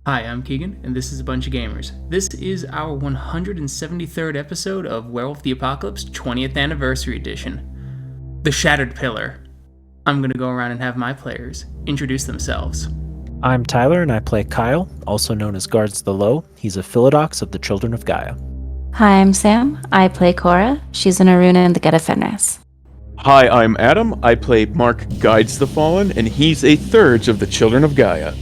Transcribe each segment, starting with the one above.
Hi, I'm Keegan, and this is A Bunch of Gamers. This is our 173rd episode of Werewolf the Apocalypse 20th Anniversary Edition. The Shattered Pillar. I'm going to go around and have my players introduce themselves. I'm Tyler, and I play Kyle, also known as Guards the Low. He's a Philodox of the Children of Gaia. Hi, I'm Sam. I play Cora. She's an Aruna in the Geta Fenris. Hi, I'm Adam. I play Mark Guides the Fallen, and he's a Thurge of the Children of Gaia.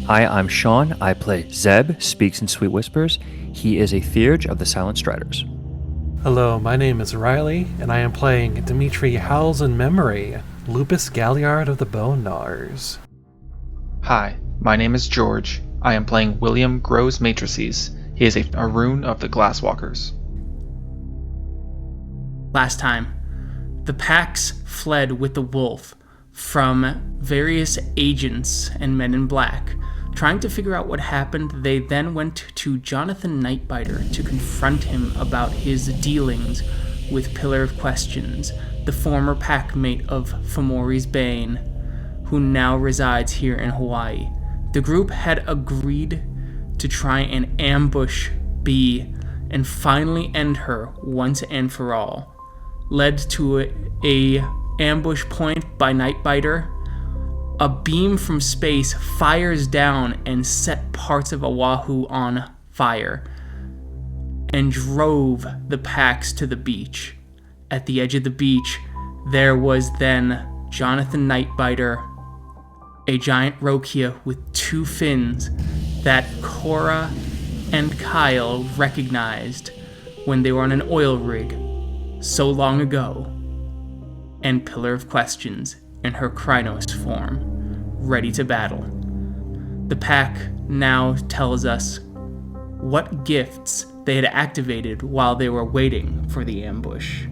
Hi, I'm Sean. I play Zeb Speaks-in-Sweet-Whispers. He is a Theurge of the Silent Striders. Hello, my name is Riley, and I am playing Dimitri Howls-In-Memory, Lupus Galliard of the Bone Gnawers. Hi, my name is George. I am playing William Grows-Matrices. He is a rune of the Glasswalkers. Last time, the packs fled with the wolf from various agents and men in black. Trying to figure out what happened, they then went to Jonathan Nightbiter to confront him about his dealings with Pillar of Questions, the former packmate of Fomori's Bane, who now resides here in Hawaii. The group had agreed to try and ambush B and finally end her once and for all. Led to a ambush point by Nightbiter. A beam from space fires down and set parts of Oahu on fire and drove the packs to the beach. At the edge of the beach, there was then Jonathan Nightbiter, a giant Rokia with two fins that Cora and Kyle recognized when they were on an oil rig so long ago, and Pillar of Questions in her Krynos form, ready to battle. The pack now tells us what gifts they had activated while they were waiting for the ambush.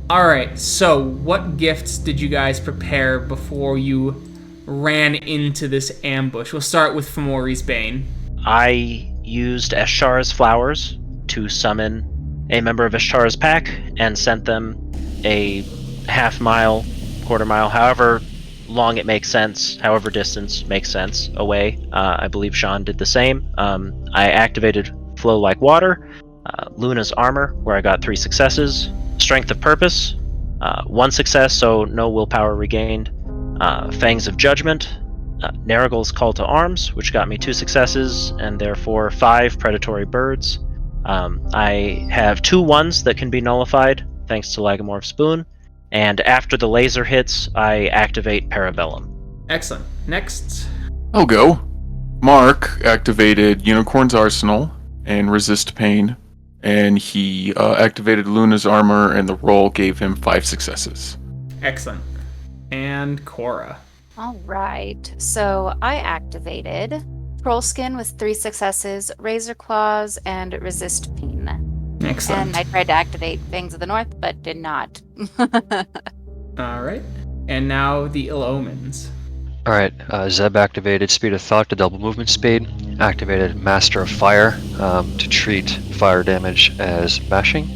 Alright, so what gifts did you guys prepare before you ran into this ambush? We'll start with Fomori's Bane. I used Eshar's flowers to summon a member of Eshar's pack and sent them a half-mile, quarter-mile, however long it makes sense, however distance makes sense away. I believe Sean did the same. I activated Flow Like Water, Luna's Armor, where I got 3 successes, Strength of Purpose, 1 success, so no willpower regained, Fangs of Judgment, Narigle's Call to Arms, which got me 2 successes, and therefore 5 Predatory Birds. I have 2 ones that can be nullified, thanks to Lagomorph's Spoon, and after the laser hits, I activate Parabellum. Excellent. Next. I'll go. Mark activated Unicorn's Arsenal and Resist Pain, and he activated Luna's Armor, and the roll gave him 5 successes. Excellent. And Cora. All right. So I activated Troll Skin with 3 successes, Razor Claws, and Resist Pain. Excellent. And I tried to activate Fangs of the North, but did not. Alright. And now the Ill Omens. Alright, Zeb activated Speed of Thought to double movement speed, activated Master of Fire to treat fire damage as bashing,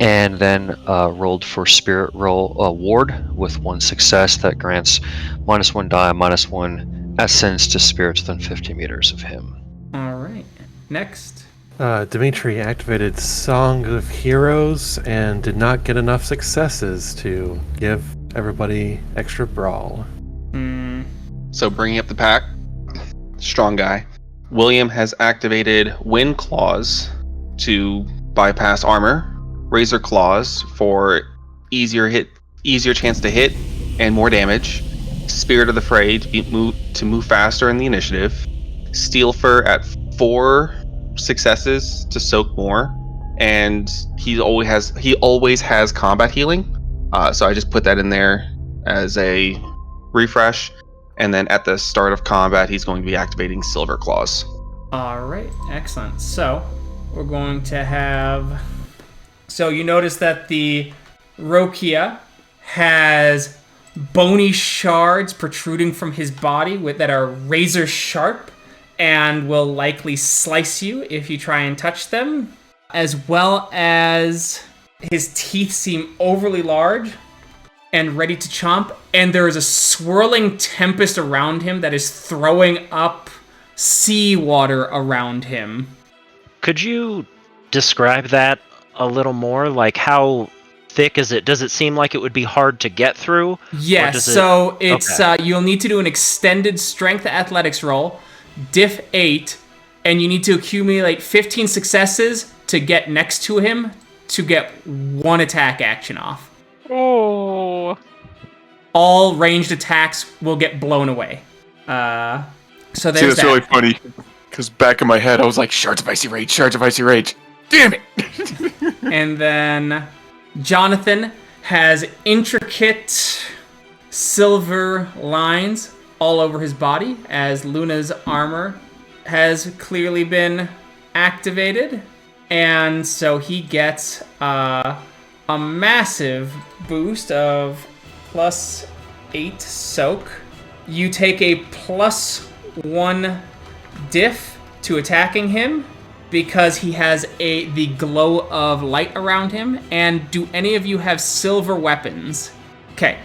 and then rolled for Spirit Roll Ward with 1 success that grants -1 die, -1 essence to spirits within 50 meters of him. Alright. Next. Dimitri activated Song of Heroes and did not get enough successes to give everybody extra brawl. So bringing up the pack, strong guy. William has activated Wind Claws to bypass armor, Razor Claws for easier chance to hit and more damage, Spirit of the Fray to move faster in the initiative, Steel Fur at 4 successes to soak more, and he always has combat healing, so I just put that in there as a refresh, and then at the start of combat he's going to be activating Silver Claws. Alright, excellent. So we're going to have, so you notice that the Rokia has bony shards protruding from his body that are razor sharp and will likely slice you if you try and touch them, as well as his teeth seem overly large and ready to chomp, and there is a swirling tempest around him that is throwing up seawater around him. Could you describe that a little more? Like, how thick is it? Does it seem like it would be hard to get through? Yes, so it's you'll need to do an extended strength athletics roll, diff 8, and you need to accumulate 15 successes to get next to him to get one attack action off. Oh. All ranged attacks will get blown away. So there's See, that's that. really funny, because back in my head, I was like, Shards of Icy Rage, Shards of Icy Rage. Damn it! And then Jonathan has intricate silver lines all over his body as Luna's armor has clearly been activated. And so he gets a massive boost of +8 soak. You take a +1 diff to attacking him because he has the glow of light around him. And do any of you have silver weapons? Okay.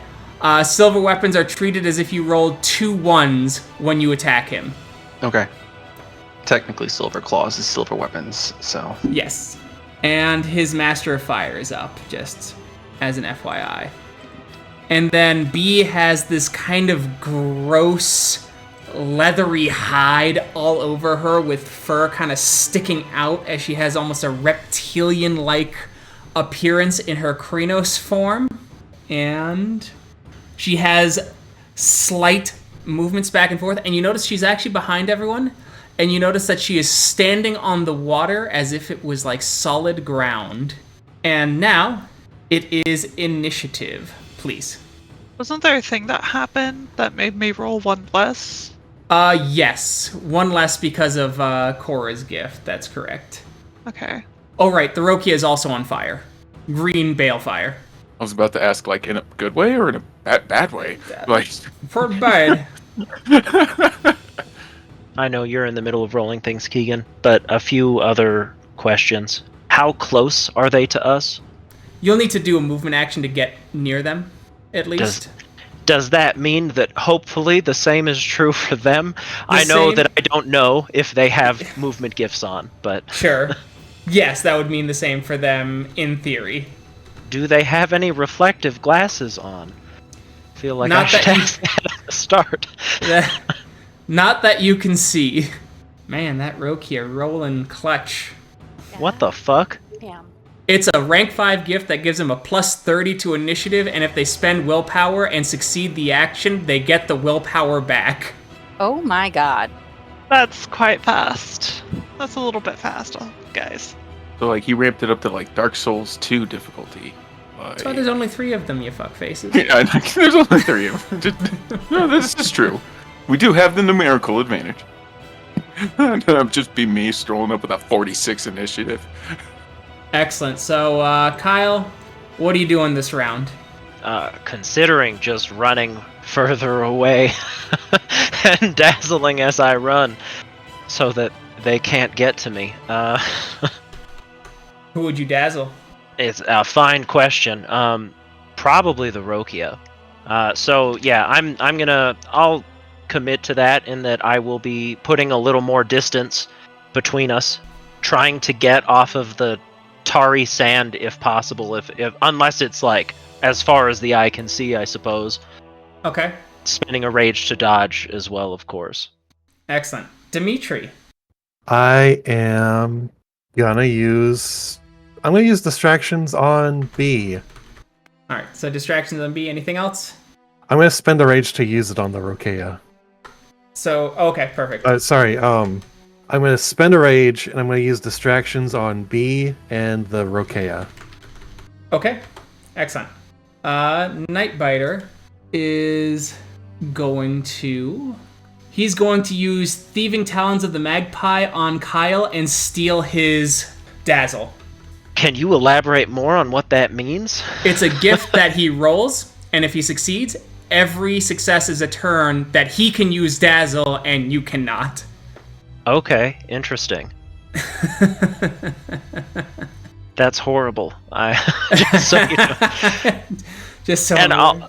Silver weapons are treated as if you rolled 2 1s when you attack him. Okay. Technically, silver claws is silver weapons, so. Yes. And his Master of Fire is up, just as an FYI. And then B has this kind of gross, leathery hide all over her with fur kind of sticking out as she has almost a reptilian-like appearance in her Krynos form. And she has slight movements back and forth. And you notice she's actually behind everyone. And you notice that she is standing on the water as if it was like solid ground. And now it is initiative, please. Wasn't there a thing that happened that made me roll 1 less? Yes. 1 less because of Cora's gift. That's correct. Okay. Oh, right. The Rokia is also on fire. Green balefire. I was about to ask, like, in a good way or in a bad way? Like, For bad. I know you're in the middle of rolling things, Keegan, but a few other questions. How close are they to us? You'll need to do a movement action to get near them, at least. Does that mean that hopefully the same is true for them? I know that I don't know if they have movement gifts on, but... Sure. Yes, that would mean the same for them in theory. Do they have any reflective glasses on? I feel like Not I should that you- ask that at the start. Not that you can see. Man, that Rokia rolling clutch. What the fuck? Damn. It's a rank 5 gift that gives them a +30 to initiative, and if they spend willpower and succeed the action, they get the willpower back. Oh my god. That's quite fast. That's a little bit fast, guys. so, like, he ramped it up to, like, Dark Souls 2 difficulty. That's why there's only 3 of them, you fuckfaces. Yeah, there's only 3 of them. No, this is true. We do have the numerical advantage. That'd just be me strolling up with a 46 initiative. Excellent. So, Kyle, what are you doing this round? Considering just running further away and dazzling as I run so that they can't get to me. Who would you dazzle? It's a fine question. Probably the Rokia. So yeah, I'll commit to that in that I will be putting a little more distance between us, trying to get off of the tarry sand if possible, if unless it's like as far as the eye can see, I suppose. Okay. Spending a rage to dodge as well, of course. Excellent. Dimitri. I am gonna use distractions on B. Alright, so distractions on B. Anything else? I'm gonna spend a rage to use it on the Rokia. So, okay, perfect. I'm gonna spend a rage and I'm gonna use distractions on B and the Rokia. Okay, excellent. Nightbiter is going to... He's going to use Thieving Talons of the Magpie on Kyle and steal his Dazzle. Can you elaborate more on what that means? It's a gift that he rolls, and if he succeeds, every success is a turn that he can use Dazzle and you cannot. Okay, interesting. That's horrible. Just so you know. Just so And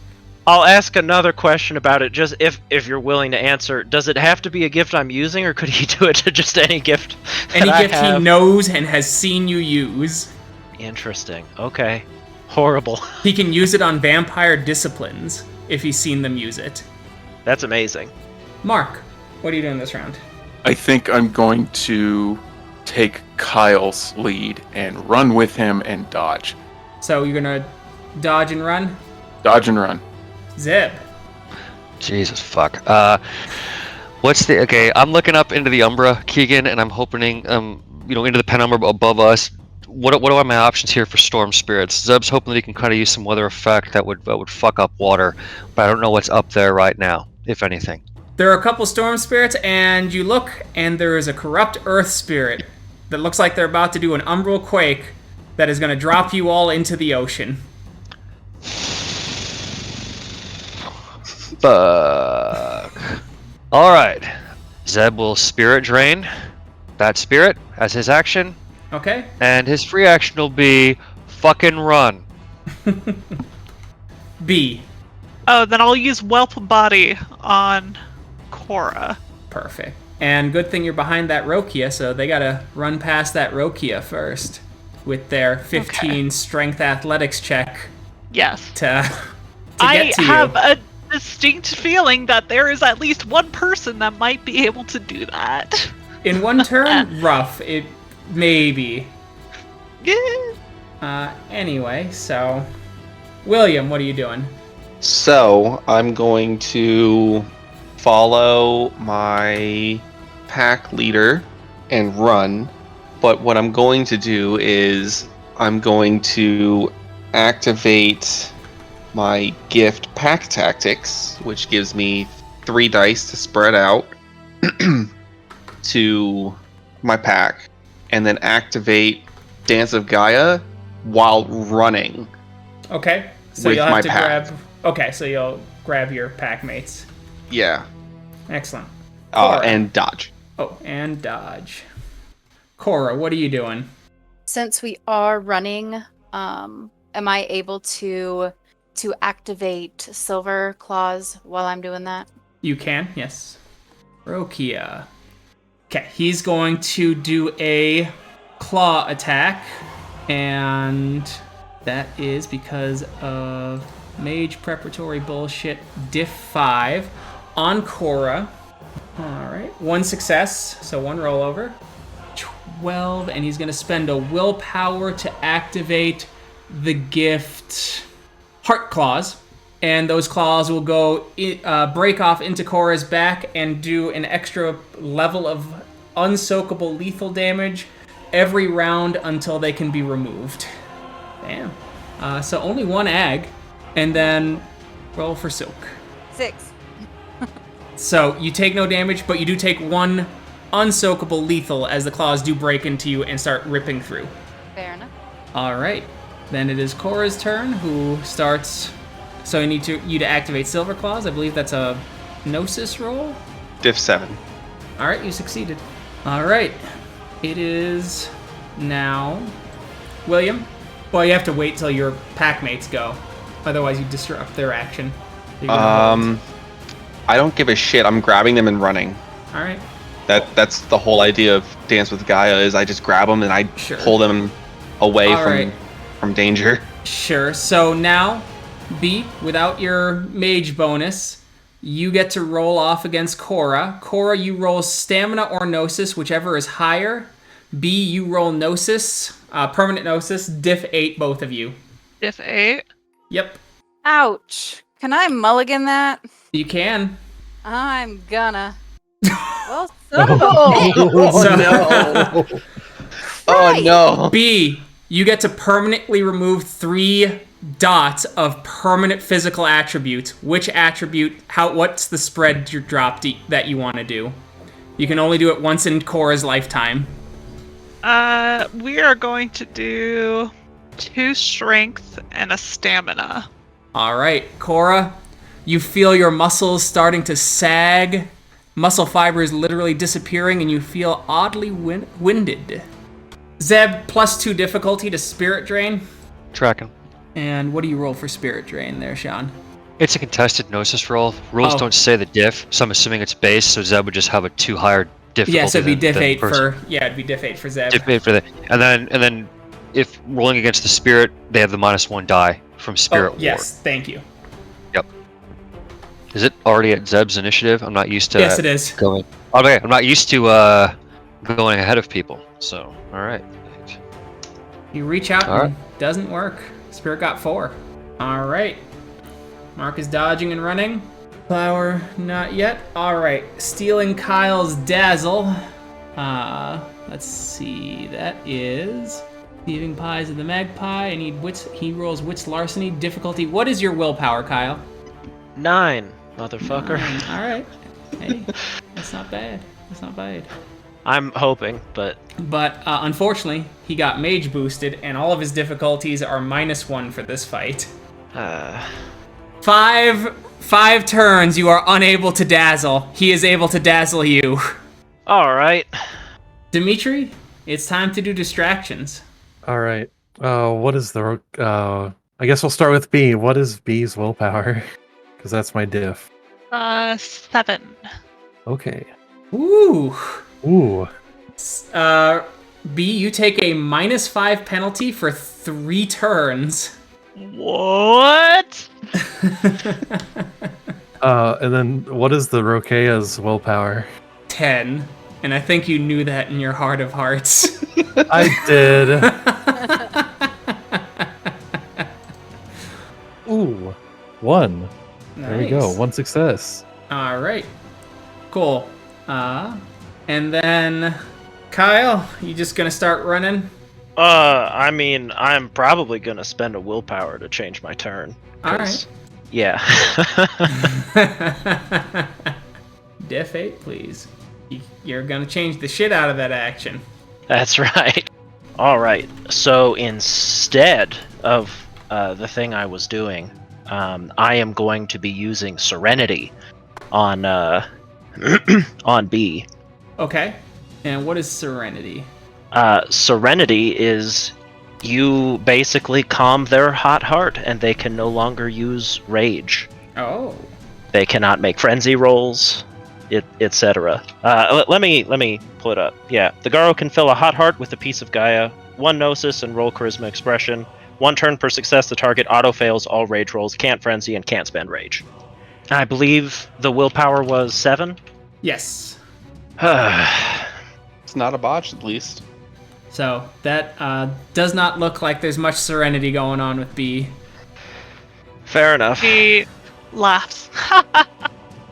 I'll ask another question about it, just if you're willing to answer. Does it have to be a gift I'm using, or could he do it to just any gift? Any that gift I he have? knows and has seen you use. Interesting. Okay. Horrible. He can use it on vampire disciplines if he's seen them use it. That's amazing. Mark, what are you doing this round? I think I'm going to take Kyle's lead and run with him and dodge. So you're gonna dodge and run? Dodge and run. Zeb. Jesus fuck. Okay, I'm looking up into the Umbra, Keegan, and I'm hoping, into the penumbra above us. What are my options here for storm spirits? Zeb's hoping that he can kind of use some weather effect that would fuck up water, but I don't know what's up there right now, if anything. There are a couple storm spirits, and you look, and there is a corrupt earth spirit that looks like they're about to do an umbral quake that is going to drop you all into the ocean. Fuck. Alright. Zeb will spirit drain that spirit as his action, Okay? and his free action will be fucking run. B. Oh, then I'll use Whelp Body on Cora. Perfect. And good thing you're behind that Rokia, so they gotta run past that Rokia first with their 15 strength athletics check Yes. to I get to have you. a distinct feeling that there is at least one person that might be able to do that. In one turn, rough. It maybe. Yeah. Anyway, so William, what are you doing? So I'm going to follow my pack leader and run. But what I'm going to do is I'm going to activate my gift pack tactics, which gives me 3 dice to spread out to my pack, and then activate Dance of Gaia while running. Okay, so With you'll have my to pack. grab. Okay, so you'll grab your pack mates. Yeah. Excellent. Cora. And dodge. Oh, and dodge. Cora, what are you doing? Since we are running, am I able to activate Silver Claws while I'm doing that? You can, yes. Rokia. Okay, he's going to do a claw attack, and that is because of mage preparatory bullshit. Diff 5 on Cora. Alright, 1 success, so 1 rollover. 12, and he's going to spend a willpower to activate the gift Heart Claws. And those claws will go break off into Cora's back and do an extra level of unsoakable lethal damage every round until they can be removed. Damn. So only 1 ag, and then roll for Silk. 6. So you take no damage, but you do take 1 unsoakable lethal as the claws do break into you and start ripping through. Fair enough. All right. Then it is Cora's turn, who starts. So I need you to activate Silver Claws. I believe that's a Gnosis roll. Diff 7. All right, you succeeded. All right. It is now William. Well, you have to wait till your pack mates go. Otherwise, you disrupt their action. You're gonna hold. I don't give a shit. I'm grabbing them and running. All right. That's the whole idea of Dance with Gaia is I just grab them and I Sure. pull them away All right. from danger. Sure. So now, B, without your mage bonus, you get to roll off against Cora. Cora, you roll Stamina or Gnosis, whichever is higher. B, you roll Gnosis, permanent Gnosis, diff 8, both of you. Diff 8. Yep, Ouch. Can I mulligan that? you can. I'm gonna. Well, son of a bitch. So- no. Oh no! B, you get to permanently remove 3 dots of permanent physical attributes. Which attribute, what's the spread drop that you want to do? You can only do it once in Cora's lifetime. We are going to do 2 strength and a stamina. All right, Cora, you feel your muscles starting to sag, muscle fibers literally disappearing, and you feel oddly winded. Zeb, +2 difficulty to Spirit Drain. Tracking. And what do you roll for Spirit Drain there, Sean? It's a contested Gnosis roll. Rules Oh. don't say the diff, so I'm assuming it's base, so Zeb would just have a 2 higher difficulty. Yeah, so it'd be than diff the 8 person. it'd be diff 8 for Zeb. Diff 8 for the, and then if rolling against the spirit, they have the -1 die from spirit ward. Yes, thank you. Is it already at Zeb's initiative? I'm not used to Yes, it is. going. Okay, I'm not used to going ahead of people. So, all right. You reach out All and doesn't work. Spirit got 4. All right. Mark is dodging and running. Flower, not yet. All right. Stealing Kyle's Dazzle. Let's see. That is thieving pies of the magpie. I need wits. He rolls wits larceny difficulty. What is your willpower, Kyle? 9, motherfucker. All right. Hey, that's not bad. That's not bad. I'm hoping, but But unfortunately, he got mage boosted, and all of his difficulties are -1 for this fight. Five turns you are unable to dazzle. He is able to dazzle you. all right. Dimitri, it's time to do distractions. All right. What is the? I guess we'll start with B. What is B's willpower? Because that's my diff. 7. Okay. Ooh. Ooh. B, you take a -5 penalty for 3 turns. What? And then what is the Rokea's willpower? 10. And I think you knew that in your heart of hearts. I did. Ooh. 1. There we go. Nice. 1 success. All right. Cool. And then Kyle, you just gonna start running? I mean, I'm probably gonna spend a willpower to change my turn. All 'cause- Yeah. Diff 8, please. You're gonna change the shit out of that action. That's right. All right. So instead of the thing I was doing, I am going to be using Serenity on on B. Okay. And what is Serenity? Serenity is you basically calm their hot heart, and they can no longer use rage. Oh. They cannot make frenzy rolls, etc. Let me pull it up. Yeah, the Garo can fill a hot heart with a piece of Gaia, 1 Gnosis, and roll Charisma Expression. 1 turn per success, the target auto fails all rage rolls, can't frenzy, and can't spend rage. I believe the willpower was 7. Yes. It's not a botch, at least. So that does not look like there's much Serenity going on with B. Fair enough. He laughs. All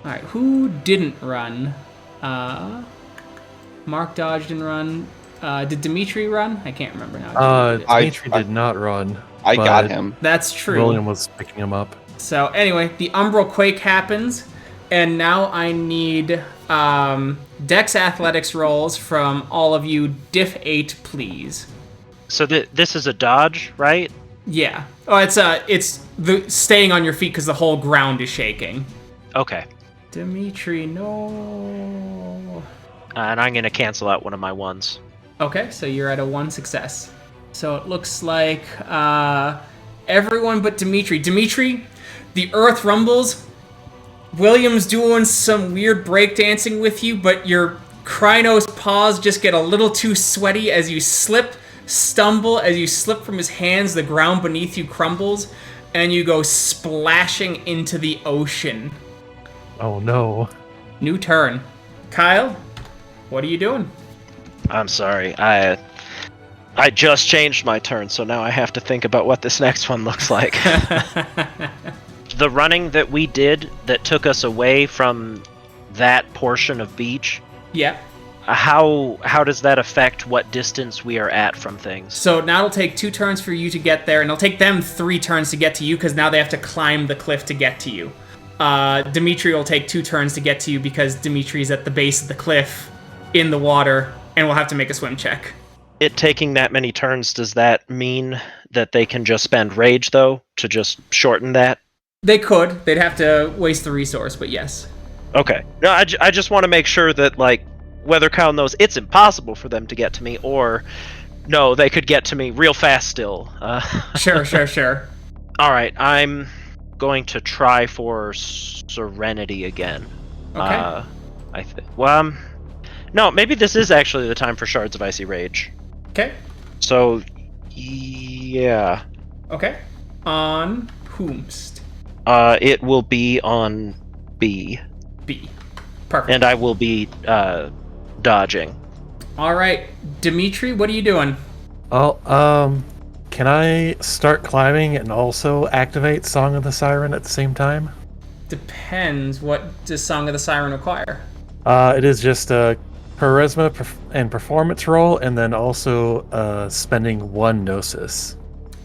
right, who didn't run? Mark dodged and run. Did Dimitri run? I can't remember now. Dimitri did not run. I got but him. That's true. William was picking him up. So anyway, the Umbral Quake happens, and now I need Dex Athletics rolls from all of you. Diff 8, please. So this is a dodge, right? Yeah. Oh, it's the staying on your feet because the whole ground is shaking. Okay. Dimitri, no. And I'm gonna cancel out one of my 1s. Okay, so you're at a 1 success. So it looks like everyone but Dimitri. Dimitri, the earth rumbles. William's doing some weird breakdancing with you, but your Krynos paws just get a little too sweaty as you stumble, as you slip from his hands, the ground beneath you crumbles, and you go splashing into the ocean. Oh no. New turn. Kyle, what are you doing? I'm sorry. I just changed my turn, so now I have to think about what this next one looks like. The running that we did that took us away from that portion of beach, Yeah. how does that affect what distance we are at from things? So now it'll take 2 turns for you to get there, and it'll take them 3 turns to get to you, because now they have to climb the cliff to get to you. Dimitri will take 2 turns to get to you, because Dimitri's at the base of the cliff, in the water, and will have to make a swim check. It taking that many turns, does that mean that they can just spend rage, though, to just shorten that? They could. They'd have to waste the resource, but yes. Okay. No, I just want to make sure that, like, whether Kyle knows it's impossible for them to get to me, or no, they could get to me real fast still. Sure. All right, I'm going to try for Serenity again. Okay. No, maybe this is actually the time for Shards of Icy Rage. Okay. So, yeah. Okay. On whomst? It will be on B. B. Perfect. And I will be dodging. All right, Dimitri, what are you doing? Oh, can I start climbing and also activate Song of the Siren at the same time? Depends. What does Song of the Siren require? It is just a charisma and performance roll, and then also spending 1 gnosis.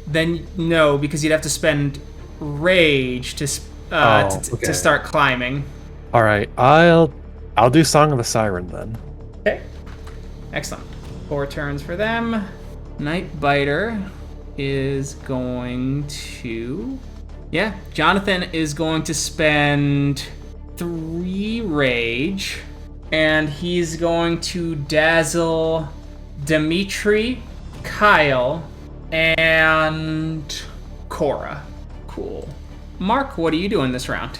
Then no, because you'd have to spend rage to start climbing. All right, I'll do Song of the Siren then. Okay. Excellent. 4 turns for them. Nightbiter is going to... Yeah, Jonathan is going to spend 3 rage, and he's going to dazzle Dimitri, Kyle, and Cora. Cool. Mark, what are you doing this round?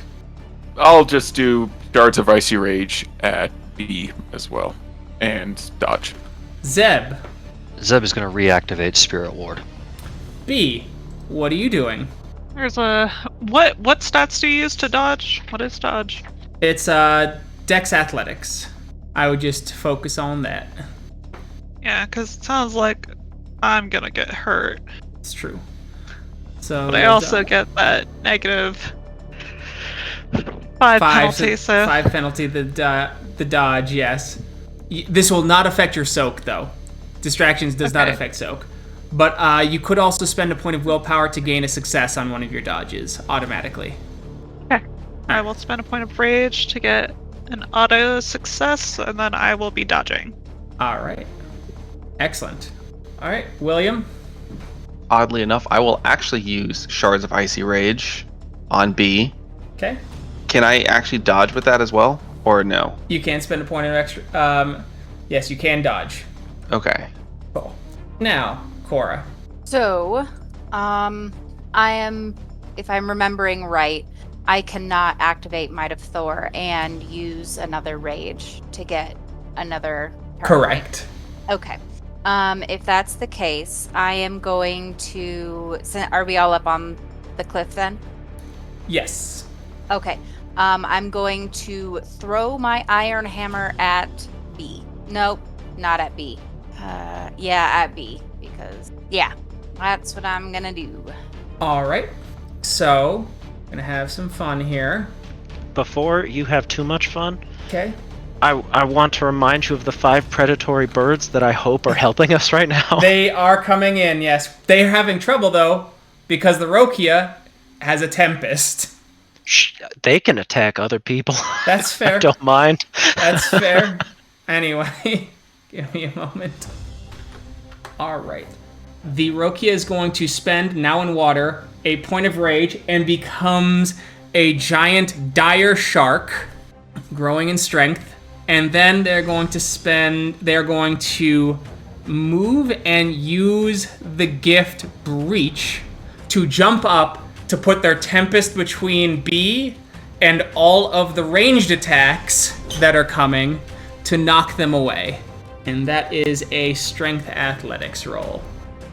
I'll just do Shards of Icy Rage at B as well, and dodge. Zeb. Zeb is going to reactivate Spirit Ward. B, what are you doing? There's a what stats do you use to dodge? What is dodge? It's Dex Athletics. I would just focus on that. Yeah, because it sounds like I'm gonna get hurt. It's true. So, but I also get that negative 5 penalty. So 5 penalty. The dodge. Yes. This will not affect your soak though. Distractions does not affect soak. But you could also spend a point of willpower to gain a success on one of your dodges automatically. Okay. I will spend a point of rage to get an auto success, and then I will be dodging. All right. Excellent. All right, William. Oddly enough, I will actually use Shards of Icy Rage on B. Okay. Can I actually dodge with that as well, or no? You can spend a point of extra. Yes, you can dodge. Okay. Cool. Now, Cora. So, I am, if I'm remembering right, I cannot activate Might of Thor and use another rage to get another turn. Correct. Okay. If that's the case, I am going to... Are we all up on the cliff then? Yes. Okay. I'm going to throw my iron hammer at B. Nope, not at B. Yeah, at B. Because, yeah, that's what I'm gonna do. All right. So, gonna have some fun here. Before you have too much fun, Okay. I want to remind you of the 5 predatory birds that I hope are helping us right now. They are coming in, yes. They're having trouble, though, because the Rokia has a Tempest. Shh, they can attack other people. That's fair. I don't mind. That's fair. Anyway, give me a moment. All right. The Rokia is going to spend, now in water, a point of rage and becomes a giant dire shark, growing in strength. And then they're going to move and use the gift Breach to jump up to put their Tempest between B and all of the ranged attacks that are coming to knock them away. And that is a Strength Athletics roll.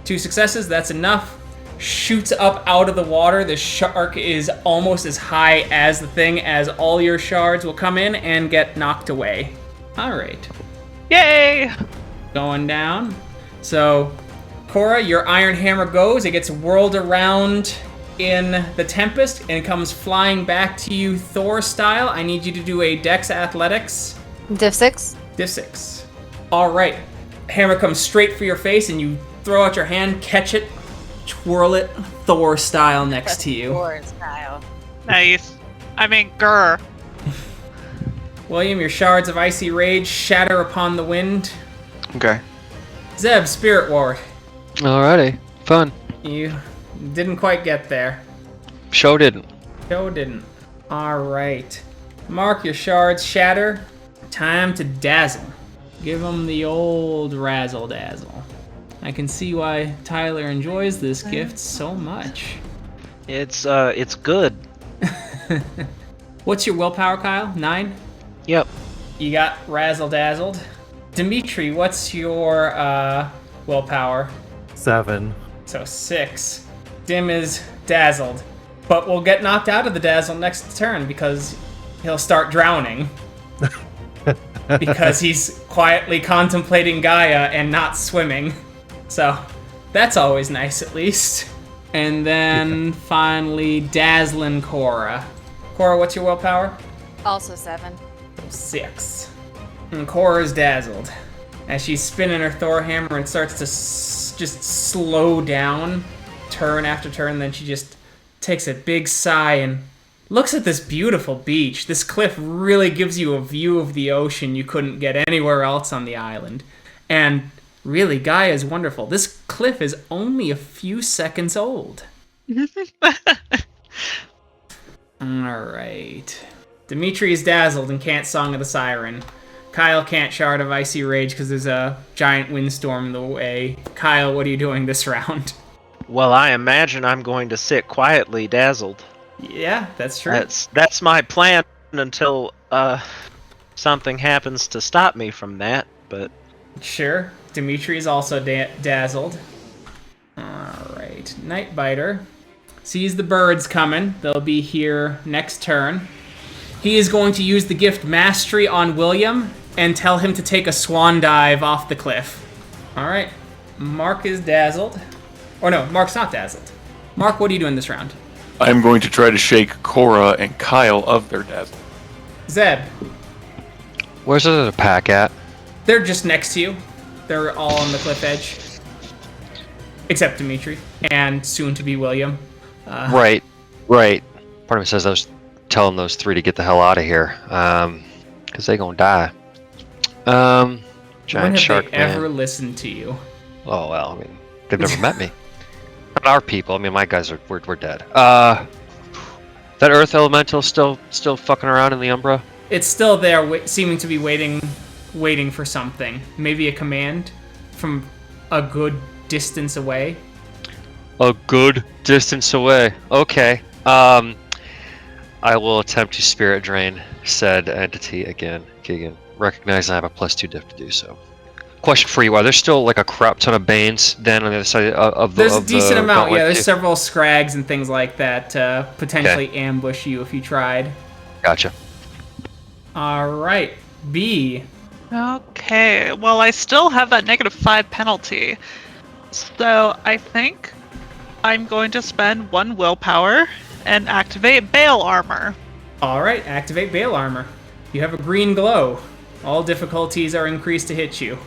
2 successes, that's enough. Shoots up out of the water. The shark is almost as high as the thing, as all your shards will come in and get knocked away. All right. Yay! Going down. So, Cora, your iron hammer goes. It gets whirled around in the Tempest and comes flying back to you Thor style. I need you to do a Dex Athletics. Div 6. Div 6. All right. Hammer comes straight for your face and you throw out your hand, catch it, twirl it Thor style next to you. Thor style. Nice. I mean, grr. William, your shards of icy rage shatter upon the wind. Okay. Zeb, Spirit Ward. Alrighty, fun. You didn't quite get there. Show didn't. Joe didn't. All right. Mark, your shards shatter. Time to dazzle. Give them the old razzle dazzle. I can see why Tyler enjoys this gift so much. It's good. What's your willpower, Kyle? 9? Yep. You got razzle-dazzled. Dimitri, what's your willpower? 7. So 6. Dim is dazzled, but will get knocked out of the dazzle next turn because he'll start drowning. Because he's quietly contemplating Gaia and not swimming. So that's always nice, at least. And then finally, dazzling Cora. Cora, what's your willpower? Also 7. 6. And Cora's dazzled as she's spinning her Thor hammer and starts to just slow down turn after turn. Then she just takes a big sigh and looks at this beautiful beach. This cliff really gives you a view of the ocean you couldn't get anywhere else on the island. And really, Gaia is wonderful. This cliff is only a few seconds old. Alright. Dimitri is dazzled and can't Song of the Siren. Kyle can't Shard of Icy Rage because there's a giant windstorm in the way. Kyle, what are you doing this round? Well, I imagine I'm going to sit quietly dazzled. Yeah, that's true. That's my plan until something happens to stop me from that, but... Sure. Dimitri is also dazzled. Alright. Nightbiter sees the birds coming. They'll be here next turn. He is going to use the gift Mastery on William and tell him to take a swan dive off the cliff. Alright. Mark is dazzled. Or no, Mark's not dazzled. Mark, what are you doing this round? I'm going to try to shake Cora and Kyle of their dazzle. Zeb. Where's the other pack at? They're just next to you. They're all on the cliff edge. Except Dimitri. And soon to be William. Right. Part of me says I was telling those 3 to get the hell out of here. Because they gonna die. Giant when have shark they man. ever listened to you? Oh, well, I mean, they've never met me. Not our people. I mean, my guys we're dead. That earth elemental still fucking around in the Umbra? It's still there, seeming to be waiting for something. Maybe a command from a good distance away. A good distance away. Okay. I will attempt to spirit drain said entity again, Keegan. Recognizing I have a +2 diff to do so. Question for you: are there still like a crap ton of Banes then on the other side of the? There's a decent amount. Yeah, there's too? several scrags and things like that potentially ambush you if you tried. Gotcha. All right, B. Okay, well, I still have that -5 penalty. So I think I'm going to spend 1 willpower and activate Bale Armor. All right, activate Bale Armor. You have a green glow. All difficulties are increased to hit you.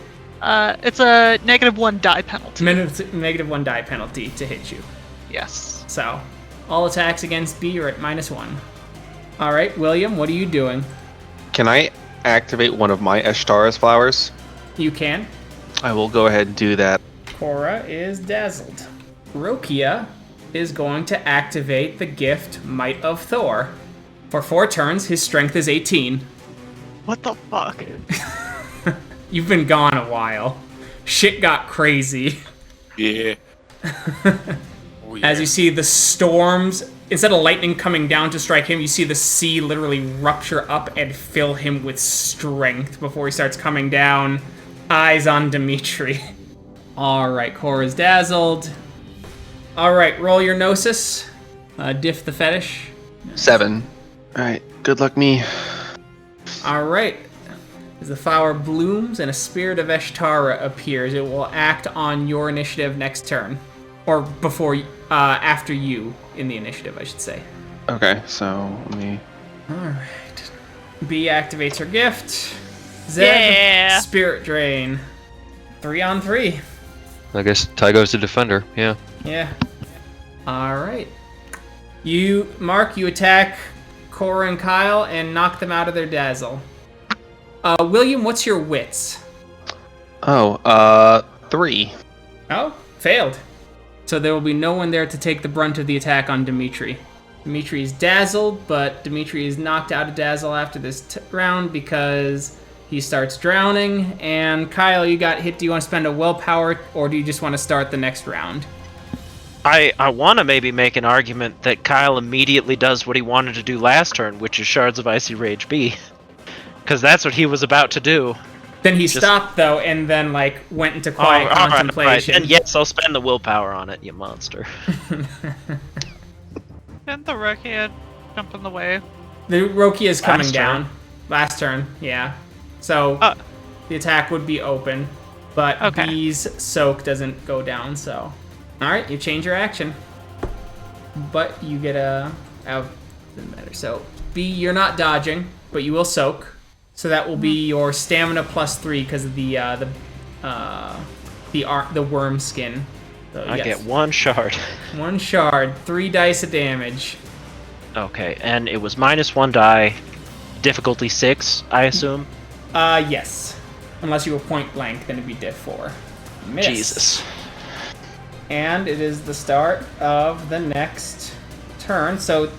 It's a -1 die penalty. -1 die penalty to hit you. Yes. So, all attacks against B are at -1. All right, William, what are you doing? Can I activate one of my Eshtara's flowers? You can. I will go ahead and do that. Cora is dazzled. Rokia is going to activate the gift Might of Thor. For 4 turns, his strength is 18. What the fuck? You've been gone a while. Shit got crazy. Yeah. Oh, yeah. As you see the storms, instead of lightning coming down to strike him, you see the sea literally rupture up and fill him with strength before he starts coming down. Eyes on Dimitri. Alright, Cora's dazzled. Alright, roll your Gnosis. Diff the fetish. 7. Alright, good luck me. Alright. As the flower blooms and a spirit of Eshtara appears, it will act on your initiative next turn. Or after you in the initiative, I should say. Okay, so let me... Alright. B activates her gift. Zeb, Spirit Drain. 3 on 3. I guess Tygo's the defender. Yeah. Yeah. Alright. Mark, you attack Cora and Kyle and knock them out of their dazzle. William, what's your wits? 3. Oh, failed. So there will be no one there to take the brunt of the attack on Dimitri. Dimitri is dazzled, but Dimitri is knocked out of dazzle after this round because he starts drowning. And Kyle, you got hit. Do you want to spend a willpower, or do you just want to start the next round? I want to maybe make an argument that Kyle immediately does what he wanted to do last turn, which is Shards of Icy Rage B. Because that's what he was about to do. Then he stopped, though, and then, went into quiet contemplation. Right. And yes, I'll spend the willpower on it, you monster. Didn't the Rokia jump in the way? The Rokia is coming Last down. turn. Last turn, yeah. So, the attack would be open, but B's soak doesn't go down, so... Alright, you change your action. But you get a... doesn't matter. So, B, you're not dodging, but you will soak. So that will be your stamina +3 because of the worm skin. So, I get 1 shard. 1 shard, 3 dice of damage. Okay, and it was -1 die, difficulty 6, I assume? Yes. Unless you were point blank, then it'd be diff 4. Miss. Jesus. And it is the start of the next turn. So,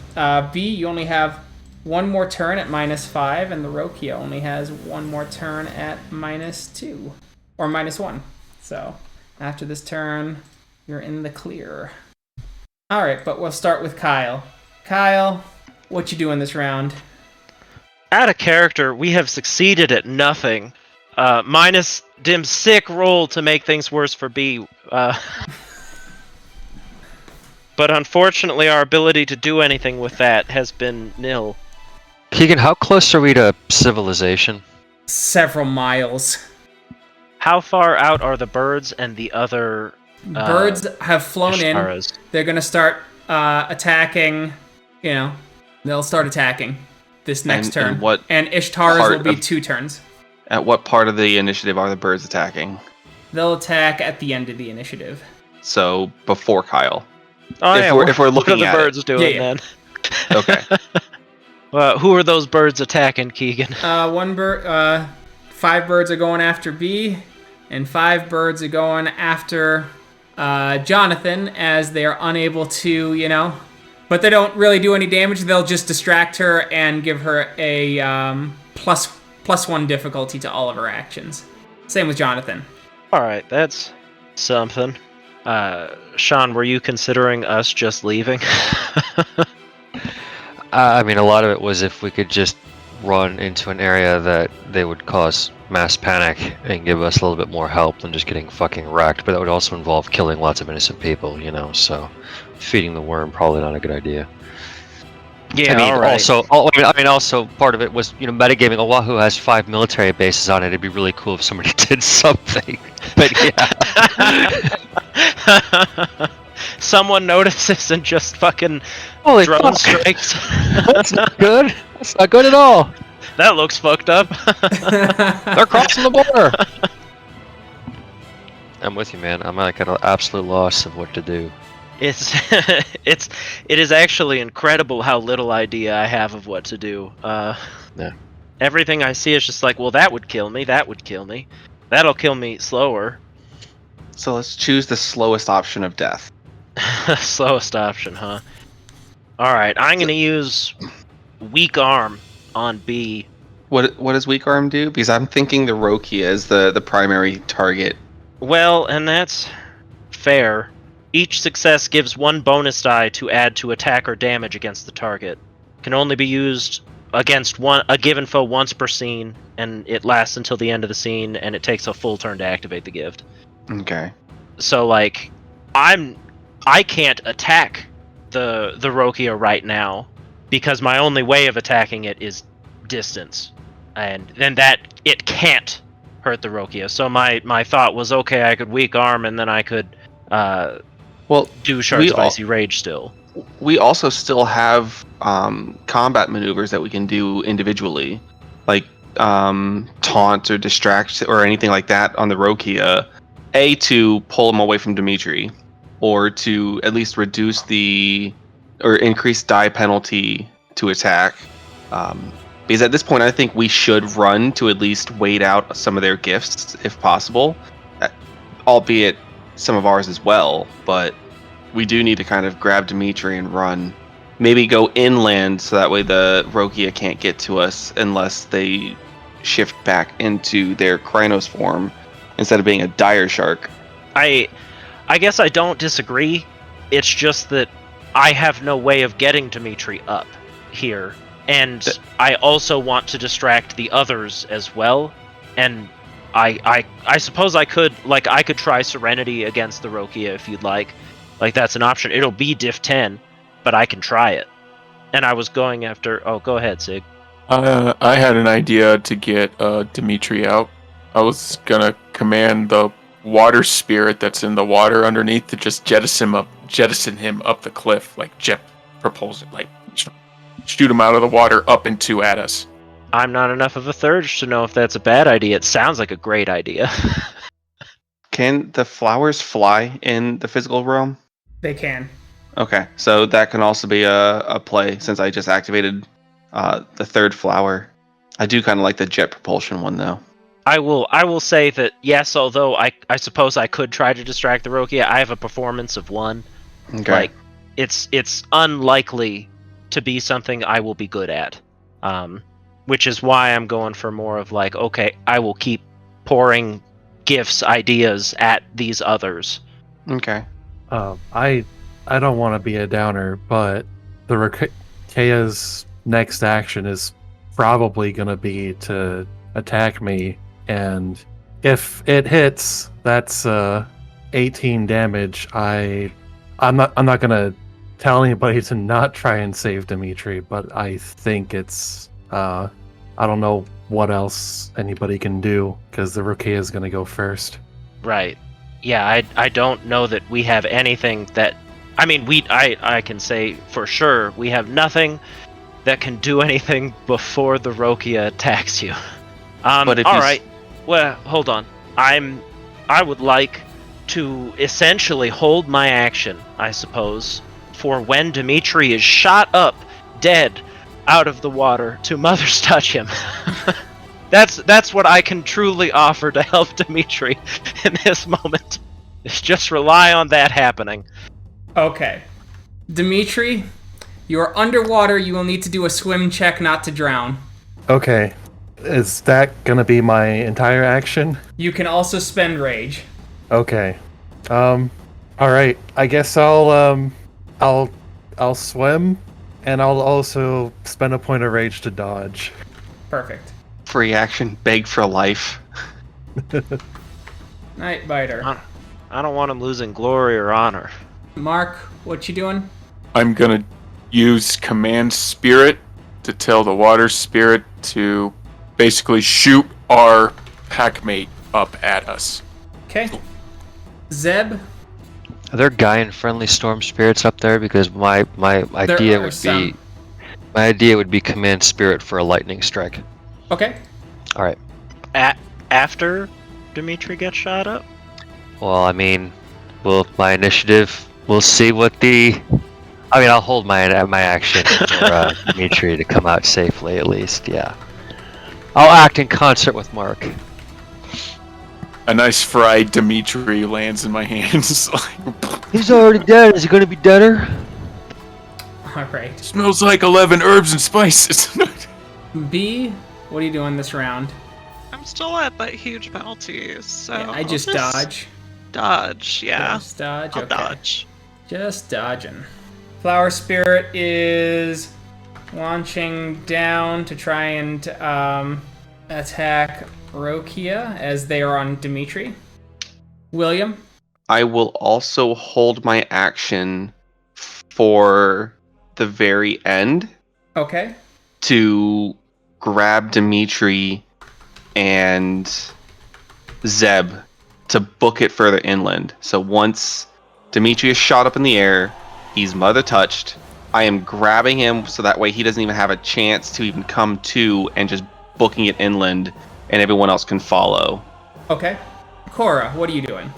B, you only have 1 more turn at -5, and the Rokia only has 1 more turn at -2. Or -1. So, after this turn, you're in the clear. Alright, but we'll start with Kyle. Kyle, what you doing this round? Out of character, we have succeeded at nothing. Minus Dim's sick roll to make things worse for B. But unfortunately, our ability to do anything with that has been nil. Keegan, how close are we to civilization? Several miles. How far out are the birds and the other... Birds have flown Ishtaras? in. They're going to start attacking, they'll start attacking this next turn. And Ishtaras will be 2 turns. At what part of the initiative are the birds attacking? They'll attack at the end of the initiative. So, before Kyle. Oh, if we're looking what are at the birds doing then? Okay. Who are those birds attacking, Keegan? 1 bird, 5 birds are going after B, and 5 birds are going after Jonathan, as they are unable to, but they don't really do any damage. They'll just distract her and give her a +1 difficulty to all of her actions. Same with Jonathan. Alright, that's something. Sean, were you considering us just leaving? I mean, a lot of it was if we could just run into an area that they would cause mass panic and give us a little bit more help than just getting fucking wrecked. But that would also involve killing lots of innocent people, so feeding the worm probably not a good idea. Yeah, I mean, alright. Also part of it was, metagaming. Oahu has 5 military bases on it. It'd be really cool if somebody did something. But yeah. Someone notices and just fucking Holy drone fuck. strikes. That's not good. That's not good at all. That looks fucked up. They're crossing the border. I'm with you, man. I'm at an absolute loss of what to do. It is actually incredible how little idea I have of what to do. Yeah. Everything I see is just like, well, that would kill me. That would kill me. That'll kill me slower. So let's choose the slowest option of death. Slowest option, huh? Alright, I'm gonna use weak arm on B. What does weak arm do? Because I'm thinking the Rokia is the primary target. Well, and that's fair. Each success gives 1 bonus die to add to attack or damage against the target. Can only be used against a given foe once per scene, and it lasts until the end of the scene, and it takes a full turn to activate the gift. Okay. So I can't attack the Rokia right now because my only way of attacking it is distance, and then that it can't hurt the Rokia. So my thought was, okay, I could weak arm and then I could do Shards of Icy Rage still. We also still have combat maneuvers that we can do individually, like taunt or distract or anything like that on the Rokia. To pull him away from Dimitri, or to at least reduce or increase die penalty to attack. Because at this point, I think we should run to at least wait out some of their gifts if possible, albeit some of ours as well. But we do need to kind of grab Dimitri and run. Maybe go inland so that way the Rokia can't get to us unless they shift back into their Krynos form instead of being a dire shark. I guess I don't disagree. It's just that I have no way of getting Dimitri up here, and I also want to distract the others as well. And I suppose I could try Serenity against the Rokia if you'd like. Like, that's an option. It'll be diff 10, but I can try it. And I was going after... Oh, go ahead, Sig. I had an idea to get Dimitri out. I was gonna command the water spirit that's in the water underneath to just jettison him up the cliff, like jet propulsion, like shoot him out of the water up into at us. I'm not enough of a Thurge to know if that's a bad idea. It sounds like a great idea. Can the flowers fly in the physical realm? They can. Okay, so that can also be a play since I just activated the third flower. I do kind of like the jet propulsion one though. I will say that yes, although I suppose I could try to distract the Rokia, I have a performance of 1. Okay. Like, it's unlikely to be something I will be good at. Which is why I'm going for more of like, okay, I will keep pouring gifts, ideas at these others. Okay. I don't want to be a downer, but the Rokia's next action is probably going to be to attack me, and if it hits, that's 18 damage. I'm not going to tell anybody to not try and save Dimitri, but I think it's I don't know what else anybody can do because the Rokia is going to go first. Right. Yeah, I don't know that we have anything that... I mean, I can say for sure we have nothing that can do anything before the Rokia attacks you. But if Alright. Well, hold on. I would like to essentially hold my action, I suppose, for when Dimitri is shot up, dead, out of the water, to Mother's touch him. That's what I can truly offer to help Dimitri in this moment. Just rely on that happening. Okay. Dimitri, you are underwater. You will need to do a swim check not to drown. Okay. Is that going to be my entire action? You can also spend rage. Okay. All right. I guess I'll swim, and I'll also spend a point of rage to dodge. Perfect. Free action, beg for life. Night Biter. I don't want him losing glory or honor. Mark, what you doing? I'm gonna use command spirit to tell the water spirit to basically shoot our packmate up at us. Okay. Zeb? Are there guy and friendly storm spirits up there? Because my idea would be command spirit for a lightning strike. Okay. All right. After Dimitri gets shot up? Well, I mean, my initiative. We'll see what I'll hold my action for Dimitri to come out safely, at least. Yeah. I'll act in concert with Mark. A nice fried Dimitri lands in my hands. He's already dead. Is he going to be deader? All right. Smells like 11 herbs and spices. B, what are you doing this round? I'm still at that huge penalty, so Yeah, I just dodge. Dodge, yeah. Just dodge. I'll Okay. dodge. Just dodging. Flower Spirit is launching down to try and attack Rokia as they are on Dimitri. William? I will also hold my action for the very end Okay. to grab Dimitri and Zeb to book it further inland. So once Dimitri is shot up in the air, he's mother touched, I am grabbing him so that way he doesn't even have a chance to even come to, and just booking it inland and everyone else can follow. Okay. Cora, what are you doing?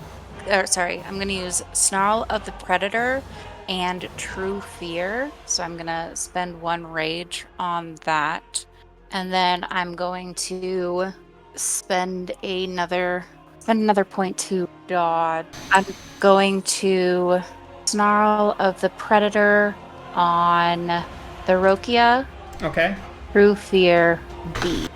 Sorry, I'm going to use Snarl of the Predator and True Fear. So I'm going to spend 1 rage on that. And then I'm going to spend another point to dodge. I'm going to Snarl of the Predator on the Rokia. Okay. True Fear B.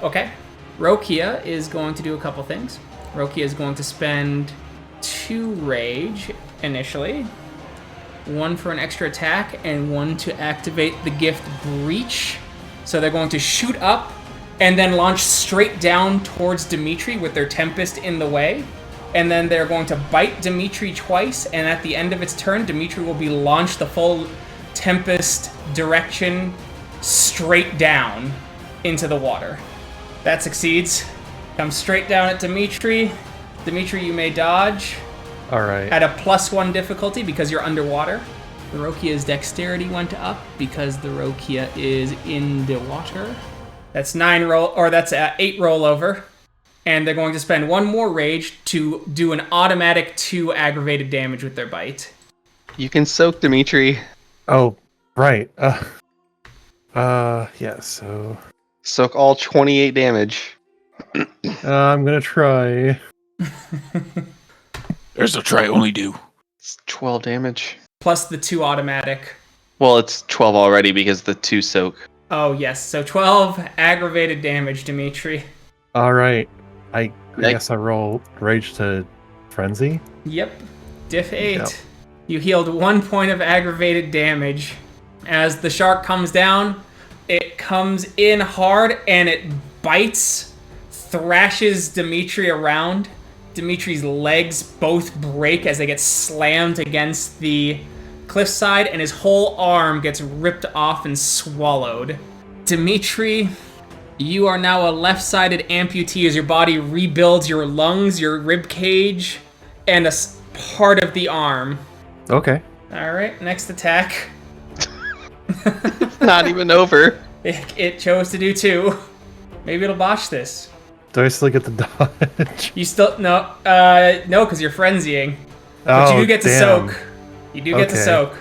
Okay. Rokia is going to do a couple things. Rokia is going to spend 2 rage initially. one for an extra attack, and one to activate the gift Breach. So they're going to shoot up and then launch straight down towards Dimitri with their Tempest in the way. And then they're going to bite Dimitri twice, and at the end of its turn, Dimitri will be launched the full Tempest direction straight down into the water. That succeeds. Comes straight down at Dimitri. Dimitri, you may dodge. All right. At a +1 difficulty because you're underwater. The Rokia's dexterity went up because the Rokia is in the water. That's 8 rollover. And they're going to spend one more rage to do an automatic 2 aggravated damage with their bite. You can soak Dimitri. Oh, right. Yeah, so... Soak all 28 damage. I'm gonna try. There's no try, only do. It's 12 damage. Plus the 2 automatic. Well, it's 12 already because the 2 soak. Oh, yes. So 12 aggravated damage, Dimitri. All right. I guess I roll Rage to Frenzy. Yep. Diff 8. Yep. You healed 1 point of aggravated damage. As the shark comes down, it comes in hard and it bites, thrashes Dimitri around. Dimitri's legs both break as they get slammed against the cliffside, and his whole arm gets ripped off and swallowed. Dimitri, you are now a left-sided amputee as your body rebuilds your lungs, your rib cage, and a part of the arm. Okay. All right, next attack. It's not even over. It chose to do 2. Maybe it'll botch this. Do I still get the dodge? You still no, because you're frenzying. But you do get to soak. You do get to soak.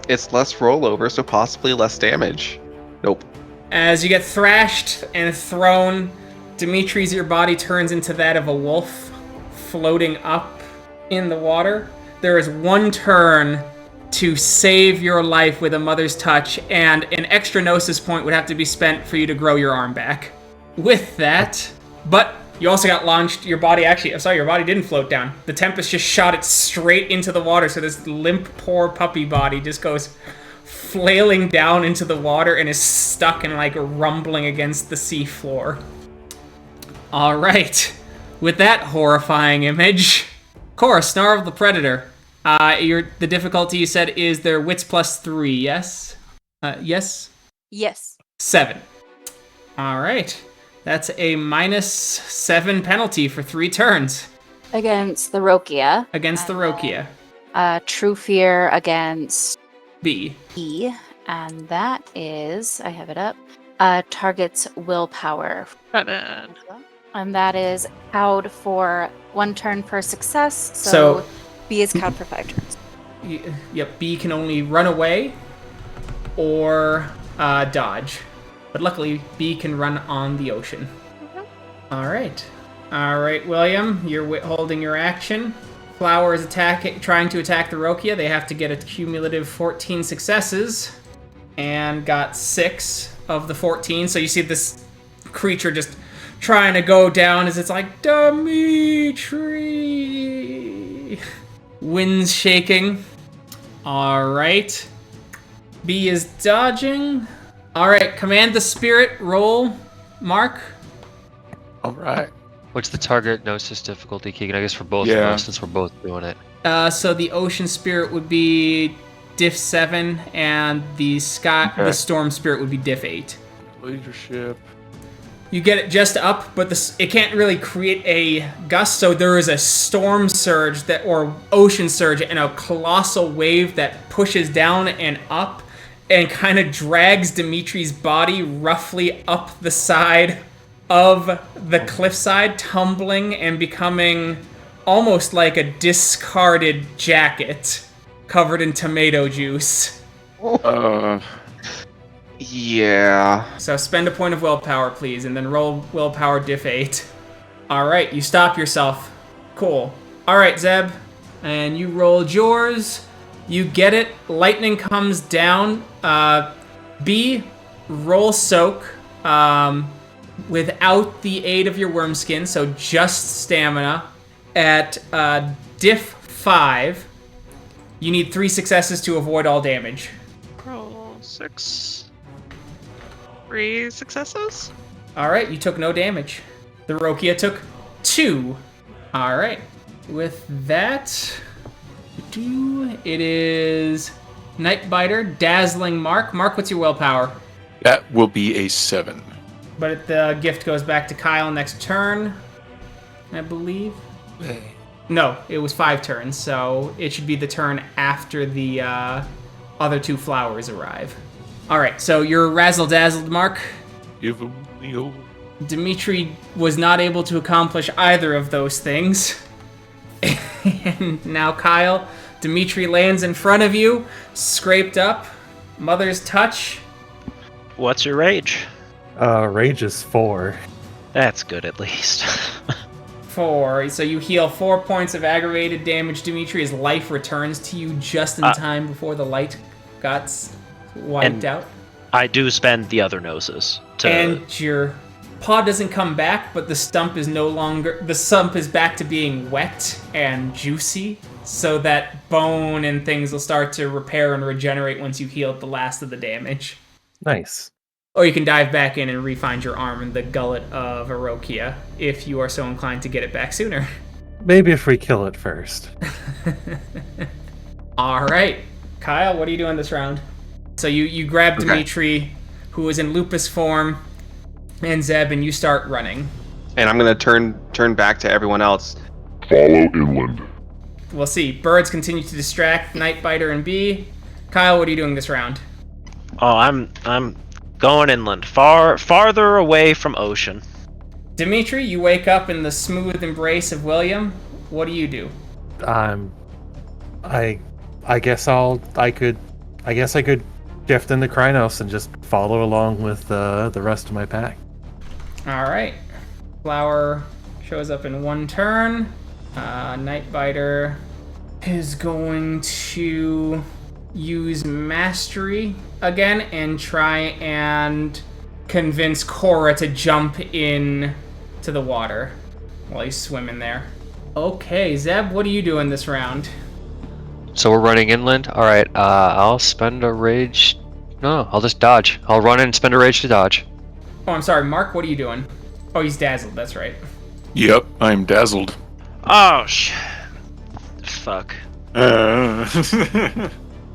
It's less rollover, so possibly less damage. Nope. As you get thrashed and thrown, Dimitri's your body turns into that of a wolf, floating up in the water. There is 1 turn to save your life with a mother's touch, and an extra gnosis point would have to be spent for you to grow your arm back. With that, but you also got launched, your body didn't float down. The Tempest just shot it straight into the water, so this limp, poor puppy body just goes flailing down into the water and is stuck and like rumbling against the sea floor. All right, with that horrifying image, Cora, Snarl of the Predator. The difficulty you said is their wits +3, yes? Yes? Yes. 7. All right. That's a -7 penalty for 3 turns. Against the Rokia. Against the Rokia. True Fear against B. E. And that is, I have it up, target's willpower. 7. And that is cowed for 1 turn per success. So B is cowed for 5 turns. Yep, B can only run away or dodge. But luckily, B can run on the ocean. All right, William, you're holding your action. Flower is trying to attack the Rokia. They have to get a cumulative 14 successes, and got 6 of the 14. So you see this creature just trying to go down as it's like, Dimitri! Winds shaking. All right. B is dodging. All right, command the spirit. Roll, Mark. All right. What's the target gnosis difficulty, Keegan? I guess for both of Yeah. us, since we're both doing it. So the ocean spirit would be diff 7, and the storm spirit would be diff 8. Leadership. You get it just up, but it can't really create a gust, so there is a storm surge or ocean surge and a colossal wave that pushes down and up and kind of drags Dimitri's body roughly up the side of the cliffside, tumbling and becoming almost like a discarded jacket covered in tomato juice. Yeah. So spend a point of willpower, please, and then roll willpower diff 8. All right, you stop yourself. Cool. All right, Zeb, and you rolled yours. You get it. Lightning comes down. B, roll soak without the aid of your worm skin, so just stamina at diff 5. You need 3 successes to avoid all damage. Roll 6. 3 successes. Alright, you took no damage. The Rokia took 2. Alright. With that, it is Nightbiter, Dazzling Mark. Mark, what's your willpower? That will be a 7. But the gift goes back to Kyle next turn, I believe. No, it was 5 turns, so it should be the turn after the other 2 flowers arrive. Alright, so you're razzle-dazzled, Mark. Give him the old... Dimitri was not able to accomplish either of those things. And now Kyle, Dimitri lands in front of you, scraped up, Mother's Touch. What's your rage? Rage is 4. That's good at least. 4. So you heal 4 points of aggravated damage. Dimitri, his life returns to you just in time before the light got wiped out. I do spend the other noses to... And your paw doesn't come back, but the stump is no longer... The stump is back to being wet and juicy, so that bone and things will start to repair and regenerate once you've healed the last of the damage. Nice. Or you can dive back in and re-find your arm in the gullet of Arokia, if you are so inclined to get it back sooner. Maybe if we kill it first. Alright. Kyle, what are you doing this round? So you grab Dimitri, who is in lupus form, and Zeb, and you start running. And I'm gonna turn back to everyone else. Follow inland. We'll see. Birds continue to distract Nightbiter and Bee. Kyle, what are you doing this round? Oh, I'm going inland, farther away from ocean. Dimitri, you wake up in the smooth embrace of William. What do you do? I guess I could shift into Krynos and just follow along with the rest of my pack. Alright. Flower shows up in 1 turn. Nightbiter is going to use Mastery again and try and convince Cora to jump in to the water while he's swimming there. Okay, Zeb, what are you doing this round? So we're running inland. All right. I'll spend a rage. No, I'll just dodge. I'll run in and spend a rage to dodge. Oh, I'm sorry, Mark, what are you doing? Oh, he's dazzled, that's right. Yep, I'm dazzled. Oh, fuck.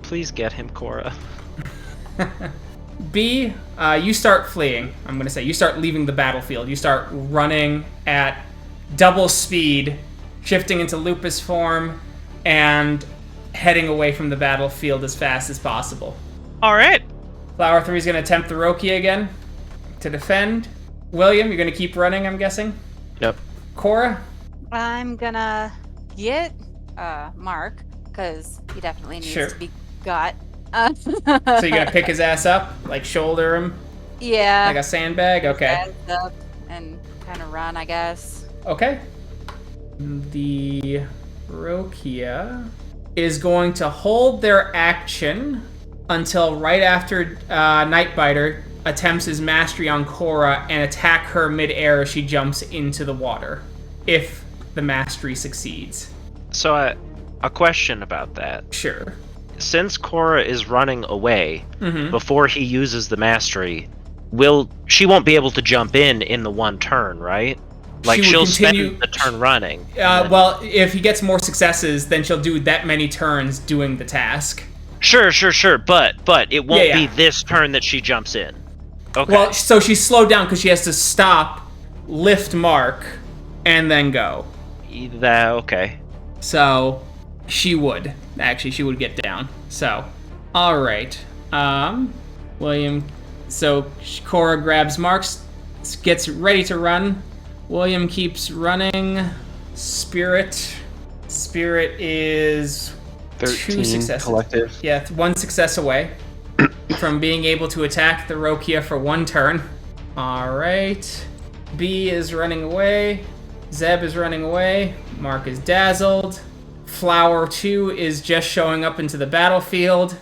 Please get him, Cora. B, you start fleeing. I'm going to say you start leaving the battlefield. You start running at double speed, shifting into lupus form, and heading away from the battlefield as fast as possible. Alright. Flower 3 is going to attempt the Rokia again to defend. William, you're going to keep running, I'm guessing? Yep. Cora? I'm gonna get Mark, because he definitely needs to be got. So you're going to pick his ass up? Like shoulder him? Yeah. Like a sandbag? Okay. Stand up and kind of run, I guess. Okay. The Rokia is going to hold their action until right after Nightbiter attempts his mastery on Cora and attack her mid-air as she jumps into the water, if the mastery succeeds. So, a question about that. Sure. Since Cora is running away before he uses the mastery, she won't be able to jump in the 1 turn, right? Like, she'll spend the turn running. Well, if he gets more successes, then she'll do that many turns doing the task. Sure, but it won't be this turn that she jumps in. Okay. Well, so she's slowed down because she has to stop, lift Mark, and then go. Okay. So, she would get down. So, alright. William, so Cora grabs Mark, gets ready to run. William keeps running. Spirit is 2 successes. Collective. Yeah, 1 success away from being able to attack the Rokia for 1 turn. Alright. B is running away. Zeb is running away. Mark is dazzled. Flower 2 is just showing up into the battlefield.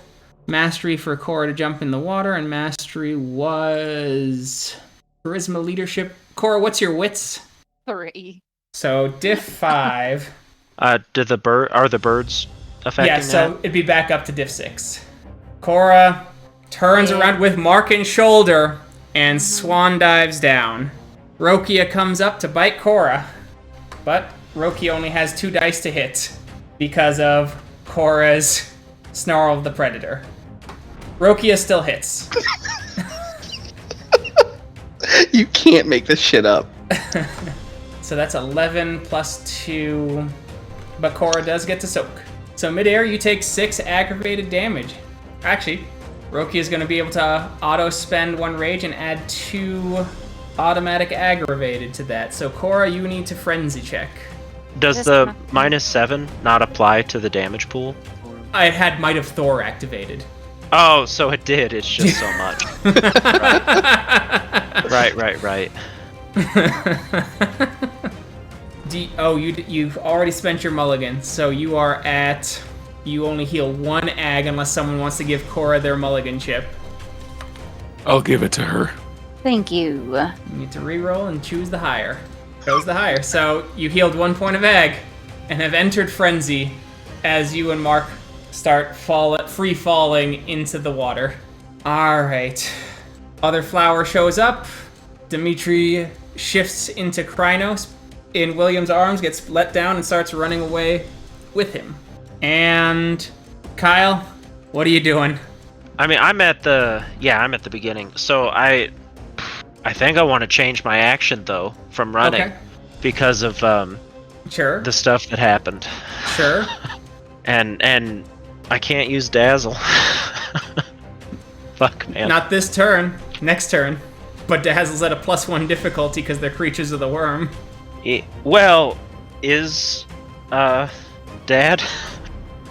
Mastery for Cora to jump in the water, and mastery was charisma leadership. Cora, what's your wits? 3. So diff 5. Are the birds affecting Yeah, so that? it'd be back up to diff 6. Cora turns around with Mark in shoulder and swan dives down. Rokia comes up to bite Cora, but Rokia only has 2 dice to hit because of Cora's Snarl of the Predator. Rokia still hits. You can't make this shit up. So that's 11 plus 2, but Cora does get to soak. So midair, you take 6 aggravated damage. Actually, Rokia is going to be able to auto-spend 1 rage and add 2 automatic aggravated to that. So Cora, you need to frenzy check. Does Just the not- -7 not apply to the damage pool? I had Might of Thor activated. Oh, so it did. It's just so much. Right. You've already spent your mulligan, so you are at... You only heal 1 ag unless someone wants to give Cora their mulligan chip. I'll give it to her. Thank you. You need to reroll and choose the higher. Chose the higher. So you healed 1 point of ag and have entered frenzy as you and Mark start free falling into the water. Alright. Other flower shows up. Dimitri shifts into Krynos in William's arms, gets let down, and starts running away with him. And Kyle, what are you doing? I mean, I'm at the beginning. So I think I want to change my action though from running Okay. because of Sure. the stuff that happened. Sure. And I can't use dazzle. Fuck, man. Not this turn. Next turn. But Dazzle's at a +1 difficulty because they're creatures of the worm. Well, is Dad?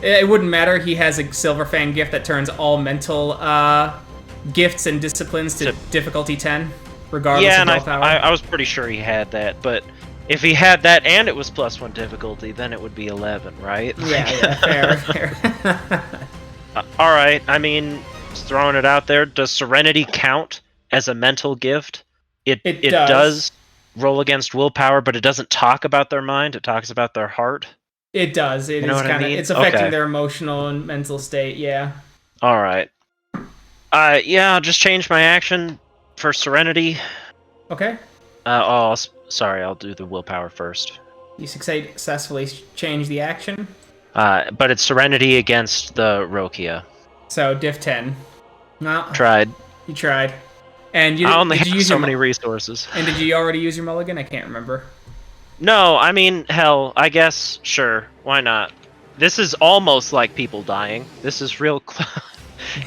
It wouldn't matter. He has a Silver Fang gift that turns all mental gifts and disciplines to difficulty 10, regardless Yeah, of and willpower. I was pretty sure he had that, but if he had that and it was +1 difficulty, then it would be 11, right? Yeah, fair. All right. I mean, just throwing it out there. Does Serenity count as a mental gift? It does roll against willpower, but it doesn't talk about their mind. It talks about their heart. It does. It You know is what I kind of. mean? It's affecting Okay. their emotional and mental state. Yeah. All right. Yeah, I'll just change my action for Serenity. Okay. Sorry, I'll do the willpower first. You successfully change the action. But it's Serenity against the Rokia. So diff 10. No, Tried. you tried. And you I only did you have use so your many resources. And did you already use your mulligan? I can't remember. No, I mean, hell, I guess, sure, why not? This is almost like people dying. This is real.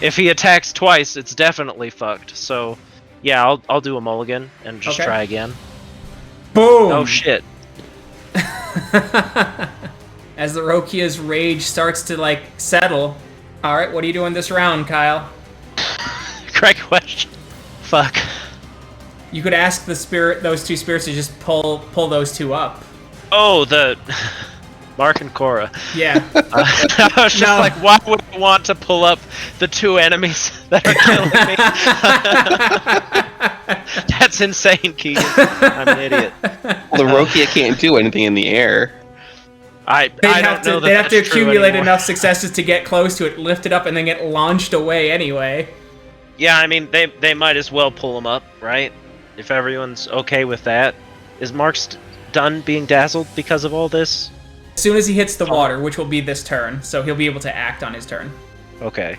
If he attacks twice, it's definitely fucked. So, yeah, I'll do a mulligan and just Okay. try again. Boom! Oh shit! As the Rokia's rage starts to settle. All right, what are you doing this round, Kyle? Correct question. Fuck. You could ask those 2 spirits to just pull those 2 up. Oh, the Mark and Cora. Yeah. I was just No. like, why would I want to pull up the 2 enemies that are killing me? That's insane, Keegan. I'm an idiot. The Rokia can't do anything in the air. I They'd don't have know to, that they'd have to that's true accumulate anymore. enough successes to get close to it, lift it up, and then get launched away anyway. Yeah, I mean, they might as well pull him up, right? If everyone's okay with that. Is Mark done being dazzled because of all this? As soon as he hits the water, which will be this turn, so he'll be able to act on his turn. Okay.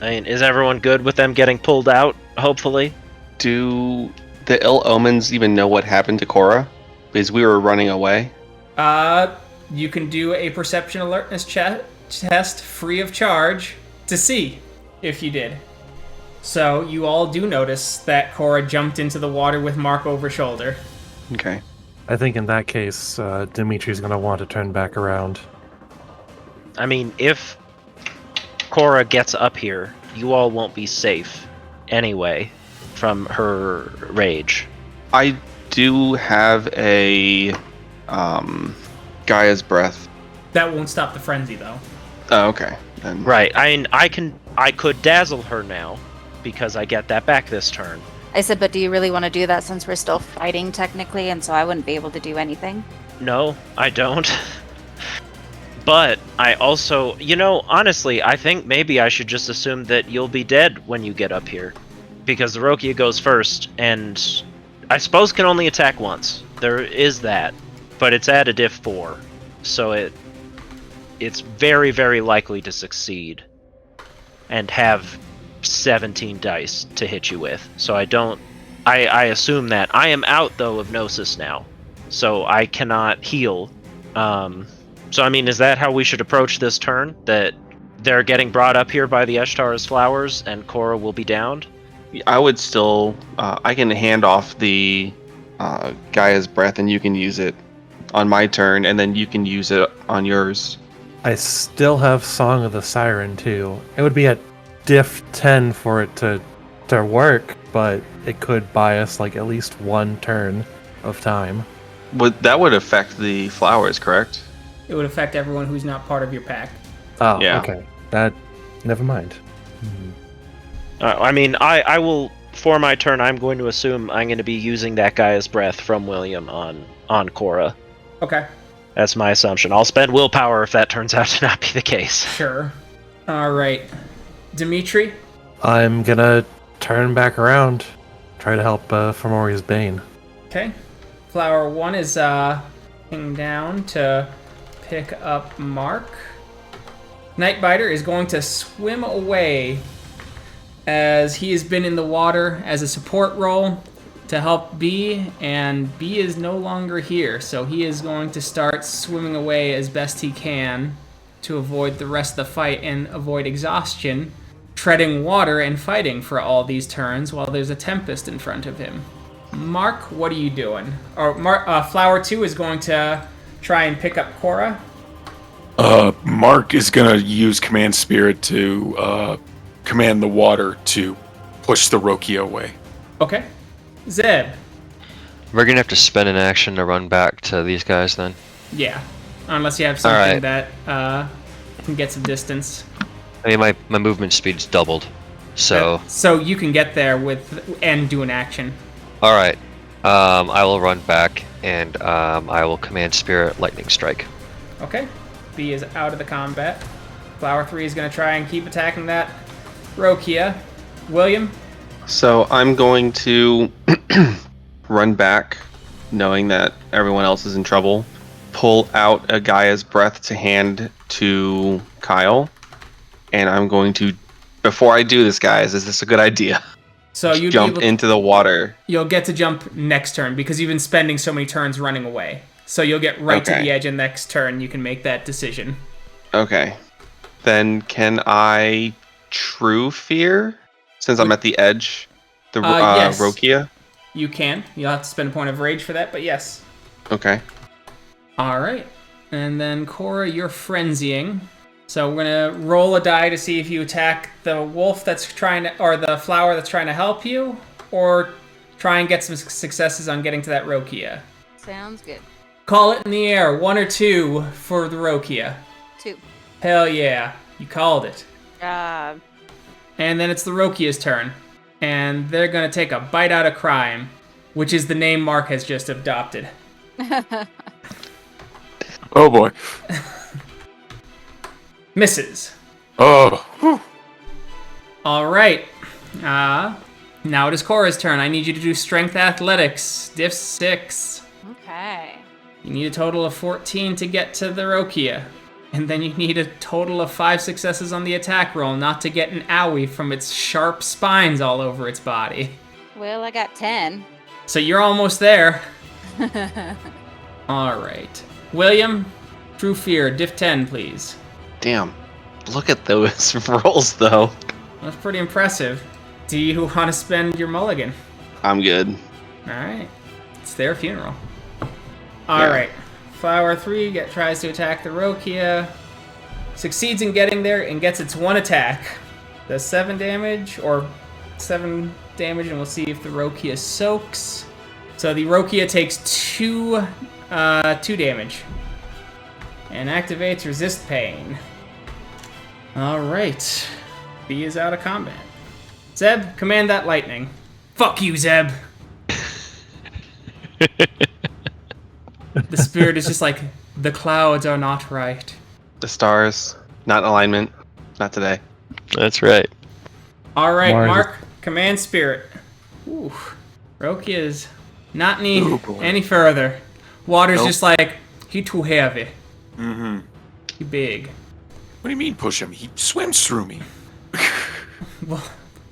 I mean, is everyone good with them getting pulled out, hopefully? Do the ill omens even know what happened to Cora? Because we were running away. You can do a perception alertness test free of charge to see if you did. So you all do notice that Cora jumped into the water with Mark over shoulder. Okay. I think in that case, Dimitri's going to want to turn back around. I mean, if Cora gets up here, you all won't be safe anyway from her rage. I do have a Gaia's breath. That won't stop the frenzy, though. Oh, okay. Then Right. I mean, I could dazzle her now because I get that back this turn. I said, but do you really want to do that since we're still fighting technically, and so I wouldn't be able to do anything? No, I don't. But I also, honestly, I think maybe I should just assume that you'll be dead when you get up here. Because the Rokia goes first, and I suppose can only attack once. There is that. But it's at a diff 4. So it's very, very likely to succeed. And have 17 dice to hit you with. So I assume that. I am out, though, of Gnosis now. So I cannot heal. So, I mean, is that how we should approach this turn? That they're getting brought up here by the Eshtar's flowers, and Cora will be downed? I would still... I can hand off the Gaia's Breath, and you can use it on my turn, and then you can use it on yours. I still have Song of the Siren, too. It would be at diff 10 for it to work, but it could buy us, like, at least one turn of time. That would affect the flowers, correct? It would affect everyone who's not part of your pack. Oh, Yeah. okay. Never mind. I mean, I will, for my turn, I'm going to assume I'm going to be using that Gaia's Breath from William on Cora. Okay. That's my assumption. I'll spend willpower if that turns out to not be the case. Sure. All right. Dimitri? I'm gonna turn back around, try to help Fomori's Bane. Okay. Flower 1 is hanging down to pick up Mark. Nightbiter is going to swim away as he has been in the water as a support role to help B, and B is no longer here, so he is going to start swimming away as best he can to avoid the rest of the fight and avoid exhaustion, treading water and fighting for all these turns while there's a tempest in front of him. Mark, what are you doing? Flower 2 is going to try and pick up Cora. Mark is gonna use Command Spirit to command the water to push the Rokia away. Okay. Zeb. We're gonna have to spend an action to run back to these guys then. Yeah. Unless you have something Alright. that can get some distance. I mean, my movement speed's doubled, so... So you can get there and do an action. Alright, I will run back, and I will Command Spirit Lightning Strike. Okay. B is out of the combat. Flower 3 is going to try and keep attacking that Rokia. William? So I'm going to run back, knowing that everyone else is in trouble, pull out a Gaia's Breath to hand to Kyle, and I'm going to... Before I do this, guys, is this a good idea? So you jump into the water. You'll get to jump next turn because you've been spending so many turns running away. So you'll get right to the edge, and next turn you can make that decision. Okay. Then can I True Fear? Since I'm at the edge? The yes. Rokia? You can. You'll have to spend a point of rage for that, but yes. Okay. Alright. And then Cora, you're frenzying. So we're gonna roll a die to see if you attack the wolf that's trying to, or the flower that's trying to help you, or try and get some successes on getting to that Rokia. Sounds good. Call it in the air, 1 or 2 for the Rokia. 2. Hell yeah, you called it. Uh, And then it's the Rokia's turn, and they're gonna take a bite out of crime, which is the name Mark has just adopted. Oh boy. Misses. Oh. Whew. All right. Now it is Cora's turn. I need you to do Strength Athletics, Diff 6. okay. You need a total of 14 to get to the Rokia. And then you need a total of 5 successes on the attack roll not to get an owie from its sharp spines all over its body. Well, I got 10. So you're almost there. All right. William, True Fear, Diff 10, please. Damn. Look at those rolls, though. That's pretty impressive. Do you want to spend your mulligan? I'm good. All right. It's their funeral. All right. Flower 3 tries to attack the Rokia. Succeeds in getting there and gets its 1 attack. Does 7 damage, and we'll see if the Rokia soaks. So the Rokia takes 2 damage. And activates Resist Pain. All right. B is out of combat. Zeb, command that lightning. Fuck you, Zeb. The spirit is just like, the clouds are not right. The stars, not in alignment. Not today. That's right. All right, Mars is- Mark, command spirit. Ooh, Rokia is not any further. Water's Nope. just like, he too heavy. Mm-hmm. He big. What do you mean push him? He swims through me.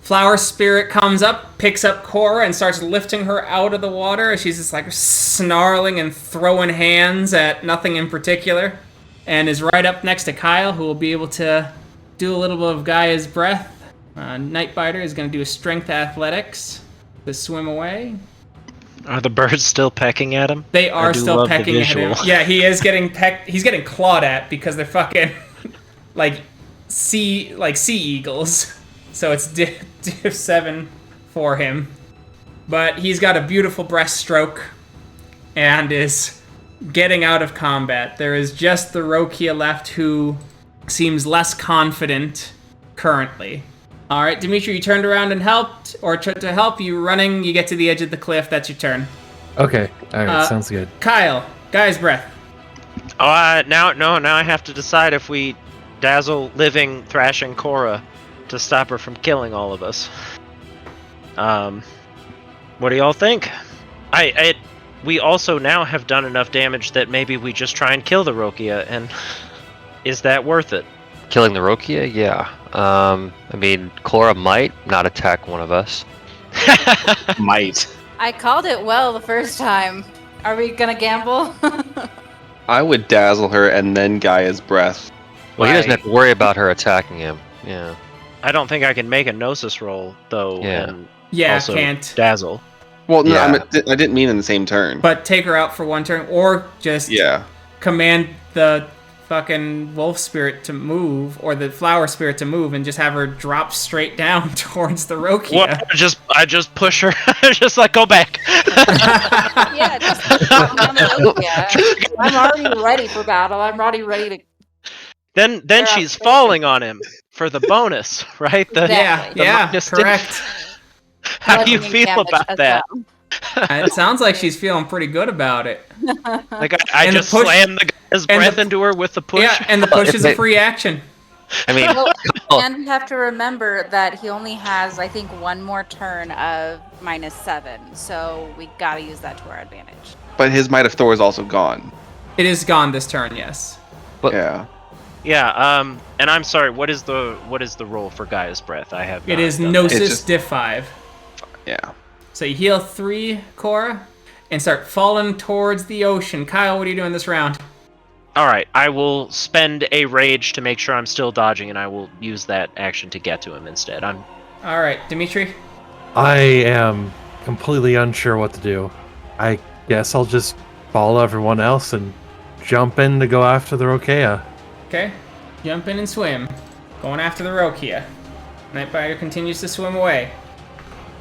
Flower spirit comes up, picks up Cora, and starts lifting her out of the water. She's just like snarling and throwing hands at nothing in particular. And is right up next to Kyle, who will be able to do a little bit of Gaia's breath. Nightbiter is going to do a strength athletics to swim away. Are the birds still pecking at him? They are I do still love the pecking at him. visual. Yeah, he is getting pecked. He's getting clawed at because they're fucking like sea eagles. So it's div 7 for him. But he's got a beautiful breaststroke and is getting out of combat. There is just the Rokia left, who seems less confident currently. All right, Dimitri, you turned around and helped, or to help you running. You get to the edge of the cliff. That's your turn. Okay. All right. Sounds good. Kyle, Guy's breath. Now I have to decide if we dazzle living, thrashing Cora to stop her from killing all of us. What do y'all think? We also now have done enough damage that maybe we just try and kill the Rokia, and is that worth it? Killing the Rokia? Yeah. I mean, Cora might not attack one of us. Might. I called it well the first time. Are we gonna gamble? I would dazzle her and then Gaia's breath. Well, he doesn't have to worry about her attacking him. Yeah. I don't think I can make a Gnosis roll, though, Yeah. and Yeah, also can't. dazzle. Well, no, Yeah. I didn't mean in the same turn. But take her out for one turn, or just Yeah. command the fucking wolf spirit to move, or the flower spirit to move, and just have her drop straight down towards the Rokia. Well, I just push her, just like go back. Yeah, just I'm already ready for battle. I'm already ready to. Then They're she's outrageous. falling on him for the bonus, right? The, Yeah, the yeah, minus correct. How do you bludgeoning feel damage about as that? well. It sounds like she's feeling pretty good about it. Like I And the just push- slammed the guy's and breath the- into her with the push. Yeah, and the push is a free action. I mean, Well, and we have to remember that he only has, I think, one more turn of -7, so we gotta use that to our advantage. But his Might of Thor is also gone. It is gone this turn, yes. Yeah. Yeah. And I'm sorry. What is the roll for Gaia's breath? I have. It not is done Gnosis It's just- diff 5. Yeah. So you heal 3, Cora, and start falling towards the ocean. Kyle, what are you doing this round? All right. I will spend a rage to make sure I'm still dodging, and I will use that action to get to him instead. All right, Dimitri. I am completely unsure what to do. I guess I'll just follow everyone else and jump in to go after the Rokia. Okay, jump in and swim. Going after the Rokia. Nightbiter continues to swim away.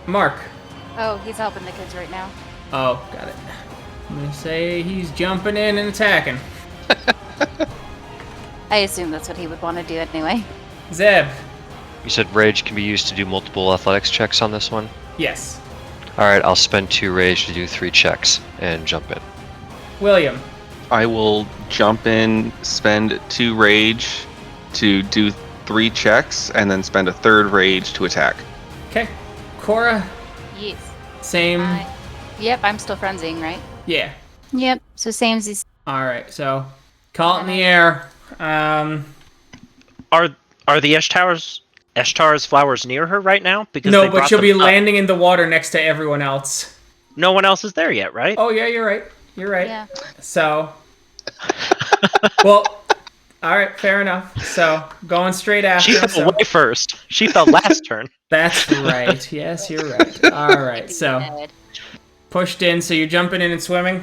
Mark. Oh, he's helping the kids right now. Oh, got it. I'm gonna say he's jumping in and attacking. I assume that's what he would want to do anyway. Zeb. you said rage can be used to do multiple athletics checks on this one? Yes. Alright, I'll spend 2 rage to do 3 checks and jump in. William. I will jump in, spend 2 rage to do 3 checks, and then spend a 3rd rage to attack. Okay. Cora. Yes. Same. Yep, I'm still frenzying, right? Yeah. Yep, so same as All right. So, call it in the air. Are the Eshtar's flowers near her right now? Because No, they but brought she'll be them up. landing in the water next to everyone else. No one else is there yet, right? Oh yeah, you're right. You're right. Yeah. So, well, all right, fair enough. So, going straight after. She him, fell away first. She fell last turn. That's right. Yes, you're right. All right. So, pushed in. So you're jumping in and swimming.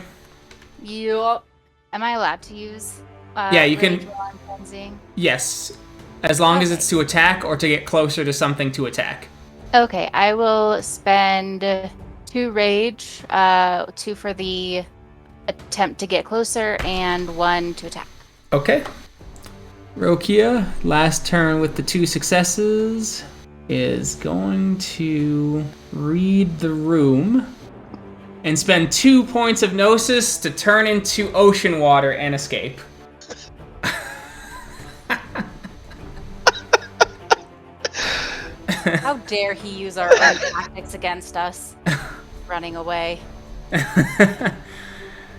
Yup. Am I allowed to use? Yeah, you can- rage while I'm frenzying? Yes, as long as Okay. it's to attack or to get closer to something to attack. Okay, I will spend 2 rage, 2 for the attempt to get closer, and 1 to attack. Okay. Rokia, last turn with the 2 successes, is going to read the room and spend 2 points of Gnosis to turn into ocean water and escape. How dare he use our own tactics against us? Running away.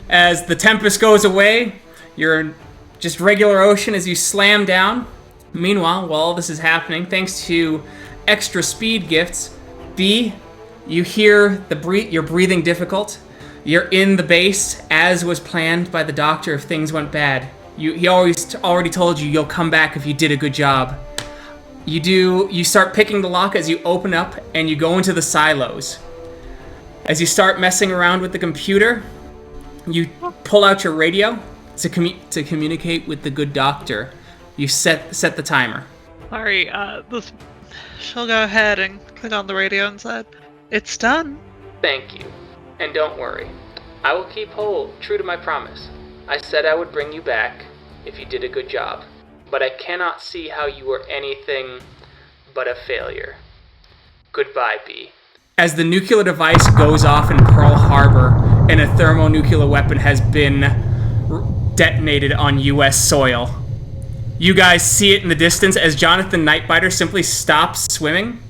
As the tempest goes away, you're in just regular ocean as you slam down. Meanwhile, while all this is happening, thanks to extra speed gifts, B, you hear you're breathing difficult. You're in the base, as was planned by the doctor if things went bad. He already told you you'll come back if you did a good job. You start picking the lock as you open up, and you go into the silos. As you start messing around with the computer, you pull out your radio to communicate with the good doctor. You set the timer. Sorry, she'll go ahead and click on the radio and said, "It's done." Thank you. And don't worry. I will keep true to my promise. I said I would bring you back if you did a good job. But I cannot see how you were anything but a failure. Goodbye, B. As the nuclear device goes off in Pearl Harbor and a thermonuclear weapon has been detonated on U.S. soil, you guys see it in the distance as Jonathan Nightbiter simply stops swimming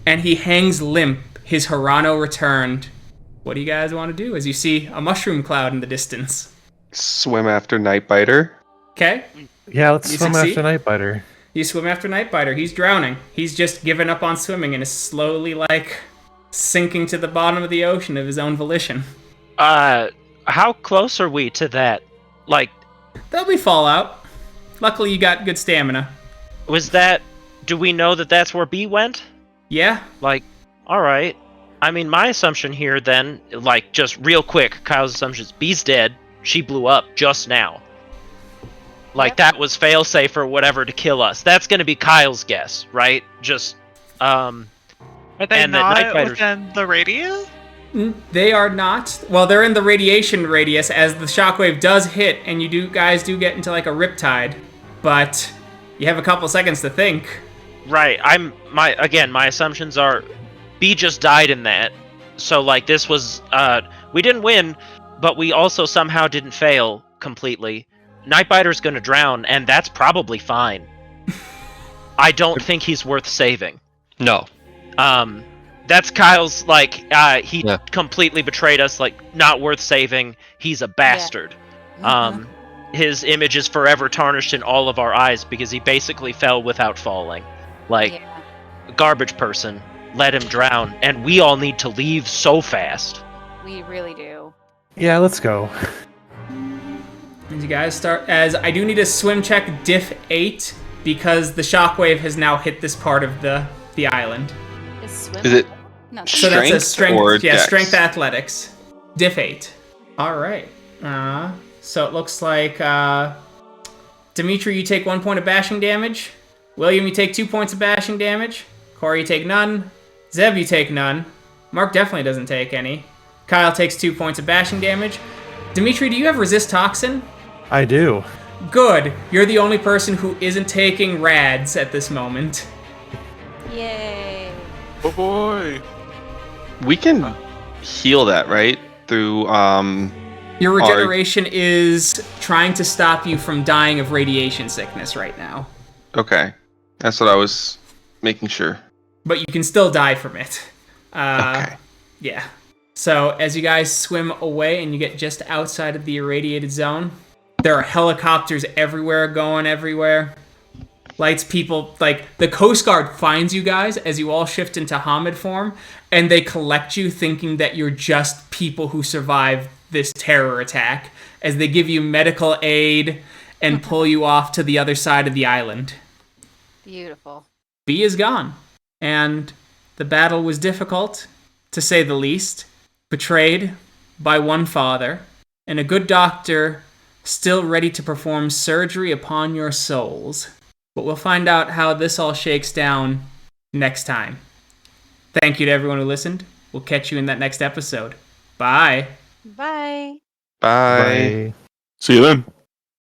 and he hangs limp, his Hirano returned. What do you guys want to do as you see a mushroom cloud in the distance? Swim after Nightbiter. Okay. Yeah, let's You swim succeed? after Nightbiter. You swim after Nightbiter. He's drowning. He's just given up on swimming and is slowly, sinking to the bottom of the ocean of his own volition. How close are we to that? There'll be fallout. Luckily, you got good stamina. Do we know that that's where B went? Yeah? Alright. I mean, my assumption here then, just real quick, Kyle's assumption is B's dead, she blew up just now. Yep. That was failsafe or whatever to kill us. That's gonna be Kyle's guess, right? Are they And that not Nightbiter's- within the radius? They are not. Well, they're in the radiation radius as the shockwave does hit, and you guys do get into a riptide. But you have a couple seconds to think. Right. My assumptions are B just died in that. So this was we didn't win, but we also somehow didn't fail completely. Nightbiter's gonna drown, and that's probably fine. I don't think he's worth saving. No. That's Kyle's he completely betrayed us, not worth saving. He's a bastard. His image is forever tarnished in all of our eyes because he basically fell without falling. Garbage person. Let him drown, and we all need to leave so fast. We really do. Yeah, let's go. As you guys start, as I do need a swim check diff 8 because the shockwave has now hit this part of the island. Is it No, So that's a strength or dex? strength athletics. Diff 8. All right. So it looks like Dimitri, you take 1 point of bashing damage. William, you take 2 points of bashing damage. Cora, you take none. Zeb, you take none. Mark definitely doesn't take any. Kyle takes 2 points of bashing damage. Dimitri, do you have resist toxin? I do. Good. You're the only person who isn't taking rads at this moment. Yay. Oh boy. We can heal that, right? Through Your regeneration is trying to stop you from dying of radiation sickness right now. Okay. That's what I was making sure. But you can still die from it. Okay. Yeah. So as you guys swim away and you get just outside of the irradiated zone, there are helicopters everywhere going everywhere. Lights, people, the Coast Guard finds you guys as you all shift into Hamid form, and they collect you thinking that you're just people who survived this terror attack, as they give you medical aid and pull you off to the other side of the island. Beautiful. B is gone, and the battle was difficult, to say the least, betrayed by one father, and a good doctor still ready to perform surgery upon your souls. But we'll find out how this all shakes down next time. Thank you to everyone who listened. We'll catch you in that next episode. Bye. Bye. Bye. Bye. See you then.